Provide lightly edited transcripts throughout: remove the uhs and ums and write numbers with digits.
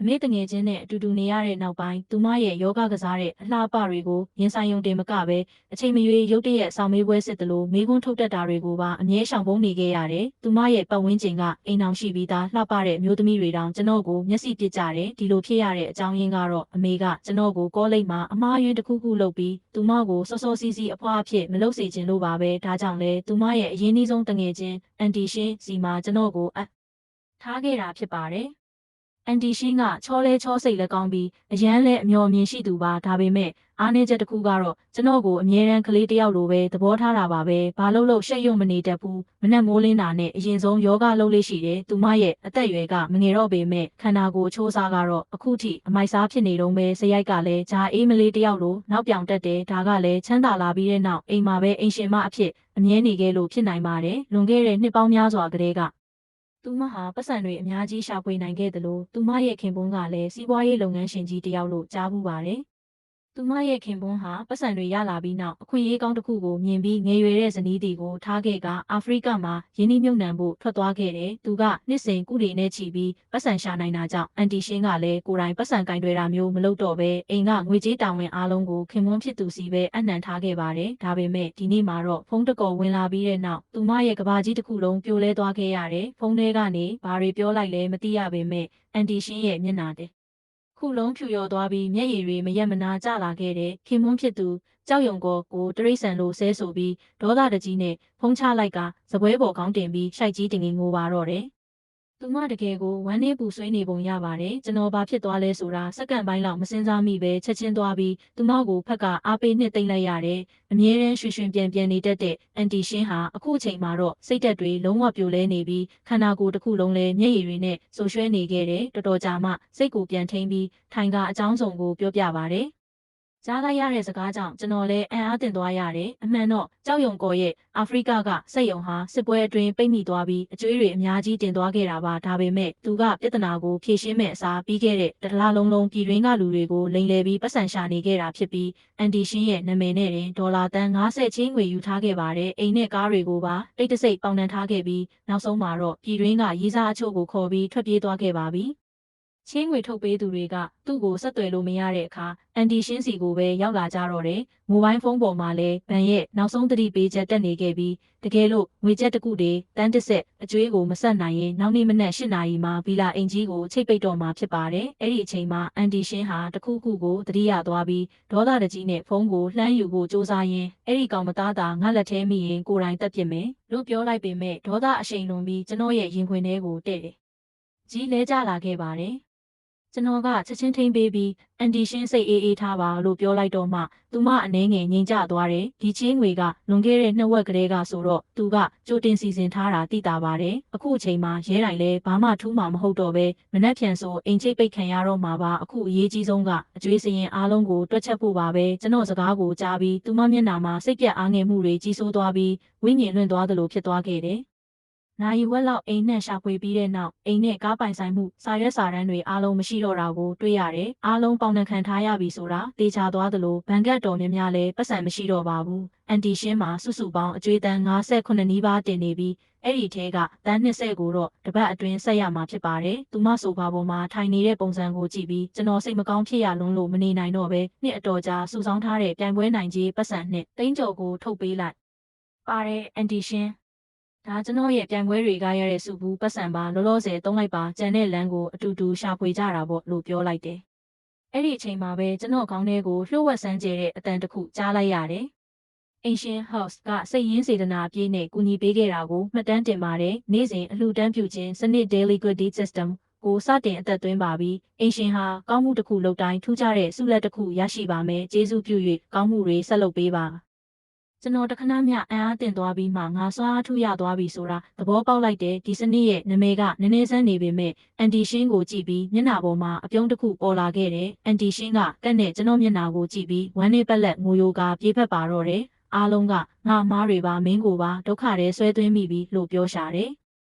အမေတငယ်ချင်းနဲ့အတူတူနေရတဲ့နောက်ပိုင်းသူမရဲ့ယောဂကစားတဲ့အလှပတွေကိုရင်ဆိုင်ရုံတင်မကပဲအချိန်မရွေးရုတ်တရက်ဆောင်မေးပွဲစစ်တလို့မေးခွန်းထုတ်တတ်တာတွေကိုပါအမြဲရှောင်ပုန်းနေခဲ့ရတယ်။သူမရဲ့ပတ်ဝန်းကျင်ကအိမ်အောင်ရှိပြီးသားလှပတဲ့အမျိုးသမီးတွေတောင်ကျွန်တော်ကိုမျက်စိပစ်ကြတယ်။ဒီလိုဖြစ်ရတဲ့အကြောင်းရင်းကတော့အမေကကျွန်တော်ကိုကောလိပ်မှာအမားယွင်းတစ်ခုခုလုပ်ပြီးသူမကိုစောစောစီးစီးအဖွားအဖြစ်မလုပ်စေချင်လို့ပါပဲ။ဒါကြောင့်လဲသူမရဲ့အရင်းနှီးဆုံးတငယ်ချင်းအန်တီရှင်းစီမှာကျွန်တော်ကိုထားခဲ့တာဖြစ်ပါတယ်။အန်တီရှင်းကချောလဲချောစိတ်လက်ကောင်းပြီးအရန်လဲအမျှော်အမြင်ရှိသူပါဒါပေမဲ့အားနည်းချက်တစ်ခုကတော့ကျွန်တော်ကိုအမြဲတမ်းကလေးတယောက်လိုပဲသဘောထားတာပါပဲဘာလို့ရှက်ရွံ့မနေတတ်ဘူးမနဲ့မိုးလင်းတာနဲ့အရင်ဆုံးယောဂလုပ်လေးရှိတယ်သူမရဲ့အသက်အရွယ်ကမငယ်တော့ပေမဲ့ခန္ဓာကိုယ်အချိုးအစားကတော့အခုထိအမိုက်စားဖြစ်နေတော့ပဲစရိုက်ကလည်းဂျာအေးမလေးတယောက်လိုနောက်ပြောင်တက်တယ်ဒါကလည်းချမ်းသာလာပြီးတဲ့နောက်အိမ်မှာပဲအိမ်ရှင်မအဖြစ်အမြဲနေခဲ့လို့ဖြစ်နိုင်ပါတယ်လွန်ခဲ့တဲ့နှစ်ပေါင်းများစွာကတည်းကသူမဟာပတ်စံတွေအများကြီးရှာဖွေနိုင်ခဲ့တယ်လို့သူမရဲ့ခင်ပွန်းကလည်းစီးပွားရေးလုပ်ငန်းရှင်ကြီးတယောက်လို့ကြားဘူးပါတယ်။သူမရဲ့ခင်ပွန်းဟာပတ်စံတွေရလာပြီးနောက်အခွင့်အရေးကောင်းတစ်ခုကိုမြင်ပြီးငယ်ရွယ်တဲ့ဇနီးတီကိုထားခဲ့ကအာဖရိကမှာယင်းနှိမ့်မြုပ်နှံဖို့ထွက်သွားခဲ့တယ်။သူကနှစ်စဉ်ကုတွေနဲ့ချီပြီးပတ်စံရှာနိုင်တာကြောင့်အန်တီရှင်းကလည်းကိုယ်တိုင်ပတ်စံကင်တွေတာမျိုးမလုပ်တော့ပဲအိမ်ကငွေကြေးတာဝန်အားလုံးကိုခင်ပွန်းဖြစ်သူစီပဲအနှံထားခဲ့ပါတယ်။ဒါပေမဲ့ဒီနေ့မှာတော့ဖုန်းတကော်ဝင်လာပြီးတဲ့နောက်သူမရဲ့ကဘာကြီးတစ်ခုလုံးပြိုလဲသွားခဲ့ရတယ်။ဖုန်းထဲကနေဘာတွေပြောလိုက်လဲမသိရပေမဲ့အန်တီရှင်းရဲ့မျက်နှာတဲ့ခုလုံးဖြူရော်သွားပြီးမျက်ရည်တွေမရက်မနာကျလာခဲ့တဲ့ခင်မွန်းဖြစ်သူကြောက်ရွံကိုတရိษံလိုဆဲဆိုပြီးဒေါသတကြီးနဲ့ဖုံးချလိုက်ကစပွဲပေါ်ကောင်းတင်ပြီးရှိုက်ကြီးတင်ငိုပါတော့တယ်။သူမတကယ်ကိုဝမ်းနေပူဆွေးနေပုံရပါတယ်ကျွန်တော်ဘာဖြစ်သွားလဲဆိုတာစက္ကန့်ပိုင်းလောက်မစင်စားမိပဲချက်ချင်းသွားပြီးသူမကိုဖက်ကအားပေးနှစ်သိမ့်လိုက်ရတယ်အမြဲတမ်းရွှင်ပြန်နေတတ်တဲ့အန်တီရှင်းဟာအခုအချိန်မှာတော့စိတ်သက်တွေလုံးဝပြိုလဲနေပြီးခန္ဓာကိုယ်တစ်ခုလုံးလည်းမျက်ရည်တွေနဲ့ဆူရွှဲနေခဲ့တယ်တော်တော်ကြာမှစိတ်ကိုပြန်ထိန်ပြီးထိုင်ကအကြောင်းစုံကိုပြောပြပါတယ်ကြားလိုက်ရတဲ့စကားကြောင့်ကျွန်တော်လည်းအံ့အားသင့်သွားရတယ်။အမှန်တော့ကြောက်ရွံကော်ရဲ့အာဖရိကကစက်ယုံဟာစစ်ပွဲအတွင်းပိတ်မိသွားပြီးအကျွေးတွေအများကြီးတင်သွားခဲ့တာပါ။ဒါပေမဲ့သူကပြဿနာကိုဖြေရှင်းမဲ့အစားပြီးခဲ့တဲ့တလားလုံးပြည်တွင်းကလူတွေကိုလိမ်လည်ပြီးပတ်စံရှာနေခဲ့တာဖြစ်ပြီးအန်တီရှင်းရဲ့နာမည်နဲ့တင်ဒေါ်လာတန်း50ချင်းငွေယူထားခဲ့ပါတယ်။အိမ်နဲ့ကားတွေကိုပါတိတ်တဆိတ်ပေါင်နှံထားခဲ့ပြီးနောက်ဆုံးမှာတော့ပြည်တွင်းကရေးစားအချို့ကိုခေါ်ပြီးထွက်ပြေးသွားခဲ့ပါပြီ။ချင်းငွေထုတ်ပေးသူတွေကသူ့ကိုဆက်သွယ်လို့မရတဲ့အခါအန်တီရှင်းစီကိုပဲရောက်လာကြတော့တယ်။မိုဘိုင်းဖုန်းပေါ်မှာလည်းဗန်ရဲ့နောက်ဆုံးသတိပေးချက်တက်နေခဲ့ပြီးတကယ်လို့ငွေကျပ်တစ်ခုတည်းတန်းတစ်ဆက်အကျွေးကိုမဆက်နိုင်ရင်နောက်နေ့မနက်8 နာရီမှာဗီလာအင်ကြီးကိုချိတ်ပိတ်တော့မှာဖြစ်ပါတယ်။အဲ့ဒီအချိန်မှာအန်တီရှင်းဟာတခုခုကိုသတိရသွားပြီးဒေါသတကြီးနဲ့ဖုန်းကိုလှမ်းယူဖို့စူးစမ်းရင်းအဲ့ဒီကောင်မသားတာငါလက်ထဲမိရင်ကိုယ်တိုင်တက်ပြစ်မယ်လို့ပြောလိုက်ပေမဲ့ဒေါသအရှိန်လွန်ပြီးကျွန်တော်ရဲ့ရင်ခွင်ထဲကိုတဲ့တယ်။ကြီးလဲကျလာခဲ့ပါတယ်။ကျွန်တော်ကချက်ချင်းထိန်ပေးပြီးအန်တီရှင်းစိတ်အေးထားပါလို့ပြောလိုက်တော့မှသူမအနေငယ်ငြိမ်ကျသွားတယ်ဒီချင်းငွေကလွန်ခဲ့တဲ့2 ဝက်ကလေးကဆိုတော့သူကကြိုတင်စီစဉ်ထားတာသိတာပါတယ်အခုအချိန်မှာရဲတိုင်းလဲဘာမှထူးမှာမဟုတ်တော့ပဲမနှက်ဖြန်ဆိုအိမ်ချိတ်ပိတ်ခံရတော့မှာပါအခုအရေးကြီးဆုံးကအကျွေးစရင်အားလုံးကိုတွက်ချက်ဖို့ပါပဲကျွန်တော်စကားကိုကြားပြီးသူမမျက်နှာမှာစိတ်ပြတ်အားငယ်မှုတွေကြီးစိုးသွားပြီးဝိညာဉ်လွင့်သွားသလိုဖြစ်သွားခဲ့တယ်နိုင်ဝက်လောက်အိမ်နဲ့ရှာဖွေပြီးတဲ့နောက်အိမ်နဲ့ကားပိုင်ဆိုင်မှုစာရွက်စာတမ်းတွေအားလုံးမရှိတော့တာကိုတွေ့ရတယ်။အားလုံးပေါင်နှံခံထားရပြီဆိုတာတေချာသွားသလိုဘဏ်ကတ်တော်များများလည်းပတ်စံမရှိတော့ပါဘူး။အန်တီရှင်းမှာစုစုပေါင်းအကျွေးတန်း58နီးပါးတင်နေပြီးအဲ့ဒီထဲကတန်း20ကိုတော့တပတ်အတွင်းဆက်ရမှာဖြစ်ပါတယ်။သူမဆိုပါပေါ်မှာထိုင်နေတဲ့ပုံစံကိုကြည့်ပြီးကျွန်တော်စိတ်မကောင်းဖြစ်ရလွန်းလို့မနေနိုင်တော့ပဲနှစ်အတော်ကြာစုဆောင်းထားတဲ့ပြိုင်ပွဲနိုင်ကြီးပတ်စံနဲ့တိန်းကျော်ကိုထုတ်ပေးလိုက်ပါတယ်အန်တီရှင်းဒါကျွန်တော်ရဲ့ပြိုင်ပွဲတွေကရတဲ့စုဘူးပတ်စံပါလောလောဆယ်သုံးလိုက်ပါကြံတဲ့လမ်းကိုအတူတူရှာဖွေကြတာပေါ့လို့ပြောလိုက်တယ်။အဲ့ဒီအချိန်မှာပဲကျွန်တော်ခေါင်းထဲကိုလှုပ်ဝက်ဆန်းကျဲတဲ့အတန်တစ်ခုကြားလိုက်ရတယ်။ Ancient House ကစိတ်ရင်းစေတနာအပြည့်နဲ့ကူညီပေးခဲ့တာကိုမှတ်တမ်းတင်ပါတယ်။နေ့စဉ်အလှူဒန်းပြုခြင်းစနစ် Daily Liquidity System ကိုစတင်အသက်သွင်းပါပြီ။ Ancient ဟာကောင်းမှုတစ်ခုလုပ်တိုင်းထူးခြားတဲ့ဆုလက်တစ်ခုရရှိပါမယ်။ကျေးဇူးပြု၍ကောင်းမှုတွေဆက်လုပ်ပေးပါ။ကျွန်တော်တခဏမျှအံ့အားသင့်သွားပြီးမှငါစွာအားထူရသွားပြီဆိုတာသဘောပေါက်လိုက်တဲ့ဒီစနစ်ရဲ့နာမည်ကနည်းနည်းဆန်းနေပေမဲ့အန်တီရှင်းကိုကြည့်ပြီးမျက်နှာပေါ်မှာအပြုံးတစ်ခုပေါ်လာခဲ့တယ်အန်တီရှင်းကကက်နဲ့ကျွန်တော်မျက်နှာကိုကြည့်ပြီးဝမ်းနေပက်လက်ငိုယိုကပြေးဖက်ပါတော့တယ်အားလုံးကငါမားတွေပါမင်းကိုပါဒုက္ခတွေဆွဲသွင်းမိပြီလို့ပြောရှာတယ်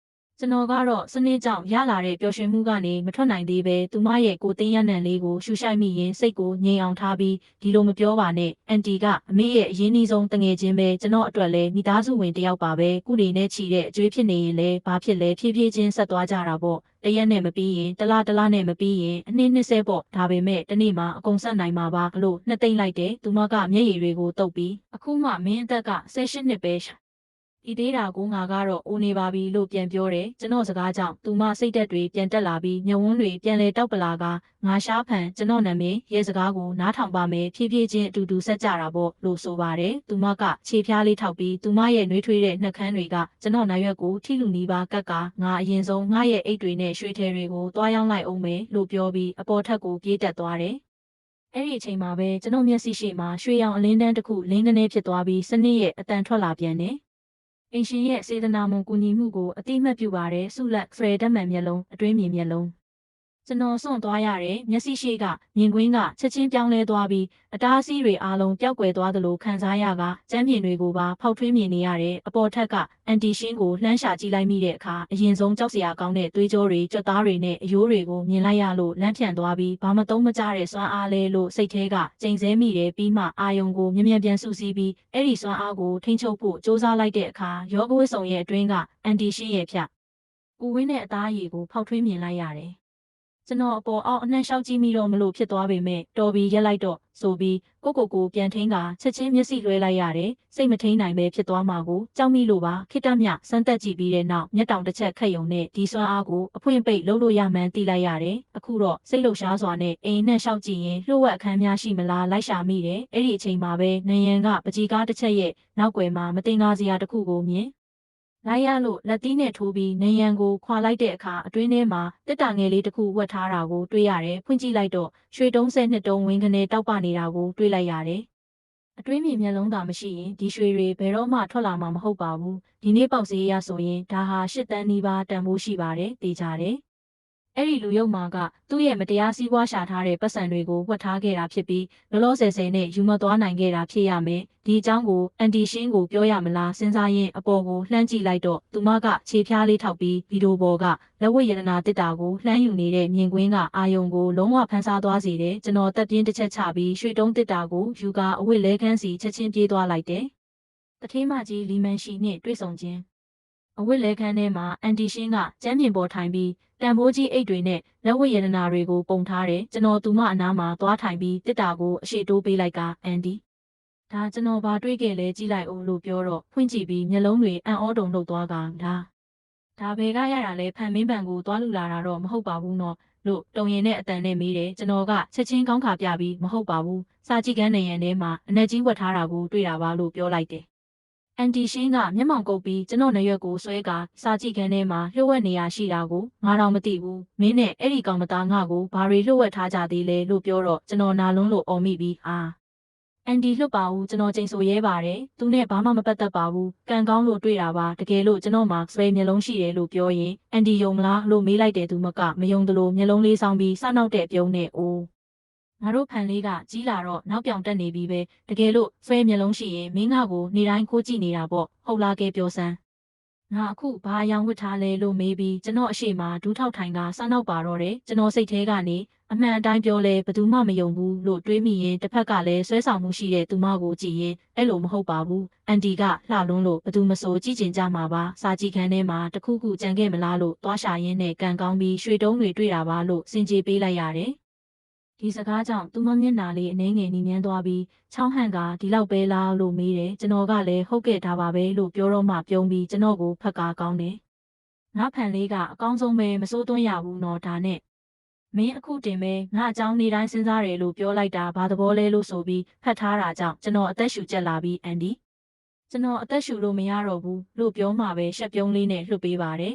ကျွန်တော်ကတော့စနစ်ကြောင့်ရလာတဲ့ပျော်ရွှင်မှုကနေမထွက်နိုင်သေးပဲသူမရဲ့ကိုသိန်းရနံလေးကိုရှူရှိုက်မိရင်စိတ်ကိုငြိမ်အောင်ထားပြီးဒီလိုမပြောပါနဲ့အန်တီကအမေရဲ့အရင်းနှီးဆုံးတငယ်ချင်းပဲကျွန်တော်အတွက်လည်းမိသားစုဝင်တယောက်ပါပဲကုနေနဲ့ချီတဲ့အကျွေးဖြစ်နေရင်လည်းဘာဖြစ်လဲဖြည်းဖြည်းချင်းဆက်သွားကြတာပေါ့ တရက်နဲ့မပြီးရင်တလားနဲ့မပြီးရင်အနှစ်20ပေါ့ဒါပေမဲ့တနေ့မှာအကုန်ဆက်နိုင်မှာပါလို့နှစ်သိမ့်လိုက်တယ်သူမကမျက်ရည်တွေကိုတုပ်ပြီးအခုမှမင်းအသက်က18နှစ်ပဲဒီသေးတာကိုငါကတော့အိုနေပါပြီလို့ပြန်ပြောတယ်ကျွန်တော်စကားကြောင့်သူမစိတ်သက်တွေပြန်တက်လာပြီးမျက်ဝန်းတွေပြန်လဲတောက်ပလာကငါရှားဖန်ကျွန်တော်နာမည်ရဲစကားကိုနားထောင်ပါမယ်ဖြည်းဖြည်းချင်းအတူတူဆက်ကြတာပေါ့လို့ဆိုပါတယ်သူမကခြေဖျားလေးထောက်ပြီးသူမရဲ့နှွေးထွေးတဲ့နှက်ခမ်းတွေကကျွန်တော်နိုင်ရွက်ကိုထိလူနီးပါကက်ကငါအရင်ဆုံးငါရဲ့အိတ်တွေနဲ့ရွှေထဲတွေကိုတွားရောက်လိုက်အောင်မယ်လို့ပြောပြီးအပေါ်ထက်ကိုပြေးတက်သွားတယ်အဲ့ဒီအချိန်မှာပဲကျွန်တော်မျက်စိရှိမှရွှေရောင်အလင်းတန်းတစ်ခုလင်းကနေဖြစ်သွားပြီးစနစ်ရဲ့အတန်ထွက်လာပြန်တယ်အင်ရှင်ရဲ့စေတနာမွန်ကူညီမှုကိုအတိအမှတ်ပြုပါတယ်ဆုလက်ဖရယ်ဒတ်မန်မျက်လုံးအတွင်းမြင်မျက်လုံးကျွန်တော်စွန့်သွားရတယ်မျက်စိရှိကမြင်ကွင်းကချက်ချင်းပြောင်းလဲသွားပြီးအတားအဆီးတွေအားလုံးပျောက်ကွယ်သွားသလိုခံစားရကကျမ်းပြင်တွေကိုပါဖောက်ထွင်းမြင်နေရတယ်အပေါ်ထက်ကအန်တီရှင်းကိုလှမ်းရှာကြည့်လိုက်မိတဲ့အခါအရင်ဆုံးကြောက်စရာကောင်းတဲ့သွေးကြောတွေကြွက်သားတွေနဲ့အယိုးတွေကိုမြင်လိုက်ရလို့လမ်းဖြန့်သွားပြီးဘာမှသုံးမကြတဲ့စွမ်းအားလဲလို့စိတ်ထဲကကြိမ်ဆဲမိတယ်ပြီးမှအာယုံကိုမြ мян ပြန်စုစည်းပြီးအဲ့ဒီစွမ်းအားကိုထိန်းချုပ်ဖို့စ조사လိုက်တဲ့အခါယောဂဝိဆုံရဲ့အတွင်းကအန်တီရှင်းရဲ့ဖြတ်ကိုဝင်းတဲ့အသားအရည်ကိုဖောက်ထွင်းမြင်လိုက်ရတယ်ကျွန်တော်အပေါ်အောက်အနှံ့လျှောက်ကြည့်မိတော့မလို့ဖြစ်သွားပေမဲ့တော်ပြီးရက်လိုက်တော့ဆိုပြီးကိုပြန်ထင်းကချက်ချင်းမျက်စိလွှဲလိုက်ရတယ်စိတ်မထိန်နိုင်ပဲဖြစ်သွားမှာကိုကြောက်မိလို့ပါခိတ္တမြစမ်းသက်ကြည့်ပြီးတဲ့နောက်မျက်တောင်တစ်ချက်ခတ်ယုံနဲ့ဒီစွမ်းအားကိုအဖွင့်ပိတ်လှုပ်လို့ရမှန်းသိလိုက်ရတယ်အခုတော့စိတ်လှုပ်ရှားစွာနဲ့အိမ်နဲ့လျှောက်ကြည့်ရင်လှုပ်ဝက်အခန်းများရှိမလားလိုက်ရှာမိတယ်အဲ့ဒီအချိန်မှာပဲနယံကပကြီးကားတစ်ချက်ရဲ့နောက်ွယ်မှာမတင်ကားစရာတစ်ခုကိုမြင်လိုက်ရလို့လက်သီးနဲ့ထိုးပြီးနေရန်ကိုခွာလိုက်တဲ့အခါအတွင်းထဲမှာတက်တာငယ်လေးတစ်ခုဝတ်ထားတာကိုတွေ့ရတယ်။ဖွင့်ကြည့်လိုက်တော့ရွှေတုံးဆက်နှစ်တုံးဝင်းကနေတောက်ပနေတာကိုတွေ့လိုက်ရတယ်။အတွင်းမြင်မျက်လုံးသာမရှိရင်ဒီရွှေတွေဘယ်တော့မှထွက်လာမှာမဟုတ်ပါဘူး။ဒီနေ့ပေါက်ဈေးရဆိုရင်ဒါဟာ8 တန်းနီးပါးတန်ဖိုးရှိပါတယ်။သိကြတယ်။အဲ့ဒီလူယုံမာကသူ့ရဲ့မတရားစီးပွားရှာထားတဲ့ပတ်စံတွေကိုဝတ်ထားခဲ့တာဖြစ်ပြီးလောလောဆယ်နဲ့ယူမသွားနိုင်ခဲ့တာဖြစ်ရမယ်။ဒီအကြောင်းကိုအန်တီရှင်းကိုပြောရမလားစဉ်းစားရင်းအပေါ်ကိုလှမ်းကြည့်လိုက်တော့သူမကခြေဖျားလေးထောက်ပြီးဗီဒီယိုပေါ်ကလက်ဝတ်ရတနာတစ်တာကိုလှမ်းယူနေတဲ့မြင်ကွင်းကအာယုံကိုလုံးဝဖန်ဆားသွားစေတယ်။ကျွန်တော်တက်ပြင်းတစ်ချက်ချပြီးရွှေတုံးတစ်တာကိုယူကာအဝတ်လဲခန်းစီချက်ချင်းပြေးသွားလိုက်တယ်။တထေးမကြီးလီမန်ရှိနဲ့တွေ့ဆုံခြင်းအဝတ်လဲခန်းထဲမှာအန်တီရှင်းကကျမ်းပြင်ပေါ်ထိုင်ပြီးတန်ဖိုးကြီးအိတ်တွေနဲ့လက်ဝတ်ရတနာတွေကိုပုံထားတယ်ကျွန်တော်သူမအနားမှာသွားထိုင်ပြီးတစ်တာကိုအရှိတိုးပေးလိုက်ကအန်ဒီဒါကျွန်တော်ဘာတွေ့ခဲ့လဲကြည့်လိုက်အောင်လို့ပြောတော့ဖွင့်ကြည့်ပြီးမျက်လုံးတွေအံ့ဩတုန်လှုပ်သွားကဒါဘယ်ကရတာလဲဖန်မင်းပန်ကိုသွားလူလာတာတော့မဟုတ်ပါဘူးနော်လို့တုံရင်နဲ့အတန်နဲ့မေးတယ်ကျွန်တော်ကချက်ချင်းကောင်းခါပြပြီးမဟုတ်ပါဘူးစာကြည့်ကန်းနေရန်ထဲမှာအနက်ကြီးဝတ်ထားတာကိုတွေ့တာပါလို့ပြောလိုက်တယ်အန်တီရှင်းကမျက်မှောင်ကုပ်ပြီးကျွန်တော်နရွက်ကိုဆွဲကစာကြည့်ခန်းထဲမှာလှုပ်ဝက်နေရရှိတာကိုငါတော့မသိဘူးမင်းနဲ့အဲ့ဒီကောင်မသားငါကိုဘာတွေလှုပ်ဝက်ထားကြသေးလဲလို့ပြောတော့ကျွန်တော်နာလုံးလို့အော်မိပြီးအန်တီလှုပ်ပါဦးကျွန်တော်ချိန်ဆိုရဲပါတယ်သူနဲ့ဘာမှမပတ်သက်ပါဘူးကံကောင်းလို့တွေ့တာပါတကယ်လို့ကျွန်တော်မှာဆွဲမျက်လုံးရှိတယ်လို့ပြောရင်အန်တီယုံမလားလို့မေးလိုက်တယ်သူမကမယုံသလိုမျက်လုံးလေးဆောင်ပြီးစနောက်တဲ့ပြုံးနဲ့အိုးငါတို့ဖန်လေးကကြီးလာတော့နောက်ပြောင်တက်နေပြီပဲတကယ်လို့ဆွဲမျက်လုံးရှိရင်မင်းငါကိုနေတိုင်းခိုးကြည့်နေတာပေါ့ဟုတ်လားကဲပြောစမ်းငါအခုဘာအယောင်ဝတ်ထားလဲလို့မေးပြီးကျွန်တော်အရှိမဒူးထောက်ထိုင်ကစနောက်ပါတော့တယ်ကျွန်တော်စိတ်ထဲကနေအမှန်အတိုင်းပြောလဲဘယ်သူမှမယုံဘူးလို့တွေးမိရင်တစ်ဖက်ကလည်းဆွဲဆောင်မှုရှိတဲ့သူမကိုကြည့်ရင်အဲ့လိုမဟုတ်ပါဘူးအန်တီကလှလွန်းလို့ဘယ်သူမဆိုကြည့်ကျင်ကြမှာပါစာကြည့်ခန်းထဲမှာတခုခုကြံခဲ့မလားလို့သွားရှာရင်းနဲ့ကန်ကောင်းပြီးရွှေတုံးတွေတွေ့တာပါလို့စင်ကြေပေးလိုက်ရတယ်ဒီစကားကြောင့်သူမမျက်နှာလေးအနှဲငယ်နီးမြန်းသွားပြီးချောင်းဟန့်ကဒီလောက်ပဲလားလို့မေးတယ်ကျွန်တော်ကလည်းဟုတ်ကဲ့ဒါပါပဲလို့ပြောတော့မှပြုံးပြီးကျွန်တော်ကိုဖက်ကားကောင်းတယ်ငါဖန်လေးကအကောင်းဆုံးပဲမစိုးသွင်းရဘူးနော်ဒါနဲ့မင်းအခုတင်ပဲငါအကြောင်းနေတိုင်းစဉ်းစားတယ်လို့ပြောလိုက်တာဘာသဘောလဲလို့ဆိုပြီးဖတ်ထားတာကြောင့်ကျွန်တော်အသက်ရှူကျက်လာပြီးအန်ဒီကျွန်တော်အသက်ရှူလို့မရတော့ဘူးလို့ပြောမှပဲရှက်ပြုံးလေးနဲ့လွှတ်ပေးပါတယ်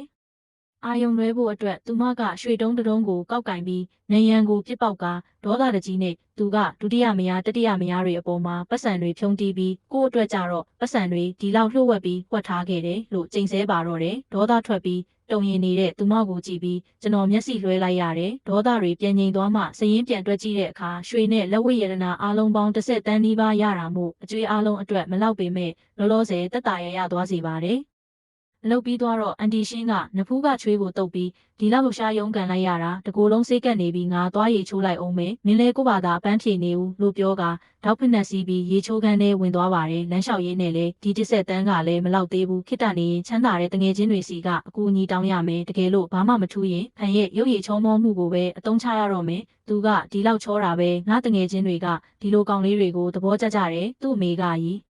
အာယုံလွဲဖို့အတွက်သူမကရွှေတုံးတုံးကိုကောက်ကင်ပြီးနေရန်ကိုပြစ်ပေါက်ကဒေါသတကြီးနဲ့သူကဒုတိယမယားတတိယမယားတွေအပေါ်မှာပတ်စံတွေဖြုံးတီးပြီးကိုယ့်အတွက်ကြတော့ပတ်စံတွေဒီလောက်လှုပ်ဝက်ပြီးဝတ်ထားခဲ့တယ်လို့ကြိမ်ဆဲပါတော့တယ်ဒေါသထွက်ပြီးတုံရင်နေတဲ့သူမကိုကြည့်ပြီးကျွန်တော်မျက်စိလွှဲလိုက်ရတယ်ဒေါသတွေပြန်ငြိမ်သွားမှစရင်ပြန်တွက်ကြည့်တဲ့အခါရွှေနဲ့လက်ဝတ်ရတနာအားလုံးပေါင်း10 တန်းနီးပါးရတာမို့အကျွေးအားလုံးအတွက်မလောက်ပေမဲ့လောလောဆယ်တက်တာရရသွားစီပါတယ် အလုပ်ပြီးသွားတော့အန်တီရှင်းကနဖူးကချွေးကိုတုပ်ပြီးဒီလောက်လှရှားရုံးကန်လိုက်ရတာတကူလုံးစိတ်ကပ်နေပြီးငါသွားရေချိုးလိုက်အောင်မယ်မင်းလဲကိုပါသာအပန်းဖြေနေဦးလို့ပြောကတောက်ဖက်နှက်စီးပြီးရေချိုးခန်းထဲဝင်သွားပါတယ်လမ်းလျှောက်ရင်းနဲ့လေဒီတစ်ဆက်တန်းကလည်းမလောက်သေးဘူးခိတနေရင်ချမ်းသာတဲ့တငယ်ချင်းတွေစီကအကူအညီတောင်းရမယ်တကယ်လို့ဘာမှမထူးရင်ဖန်ရဲ့ရုပ်ရည်ချောမောမှုကိုပဲအတုံးချရတော့မယ်သူကဒီလောက်ချောတာပဲငါတငယ်ချင်းတွေကဒီလိုကောင်လေးတွေကိုသဘောကျကြတယ်သူ့အမေကကြီ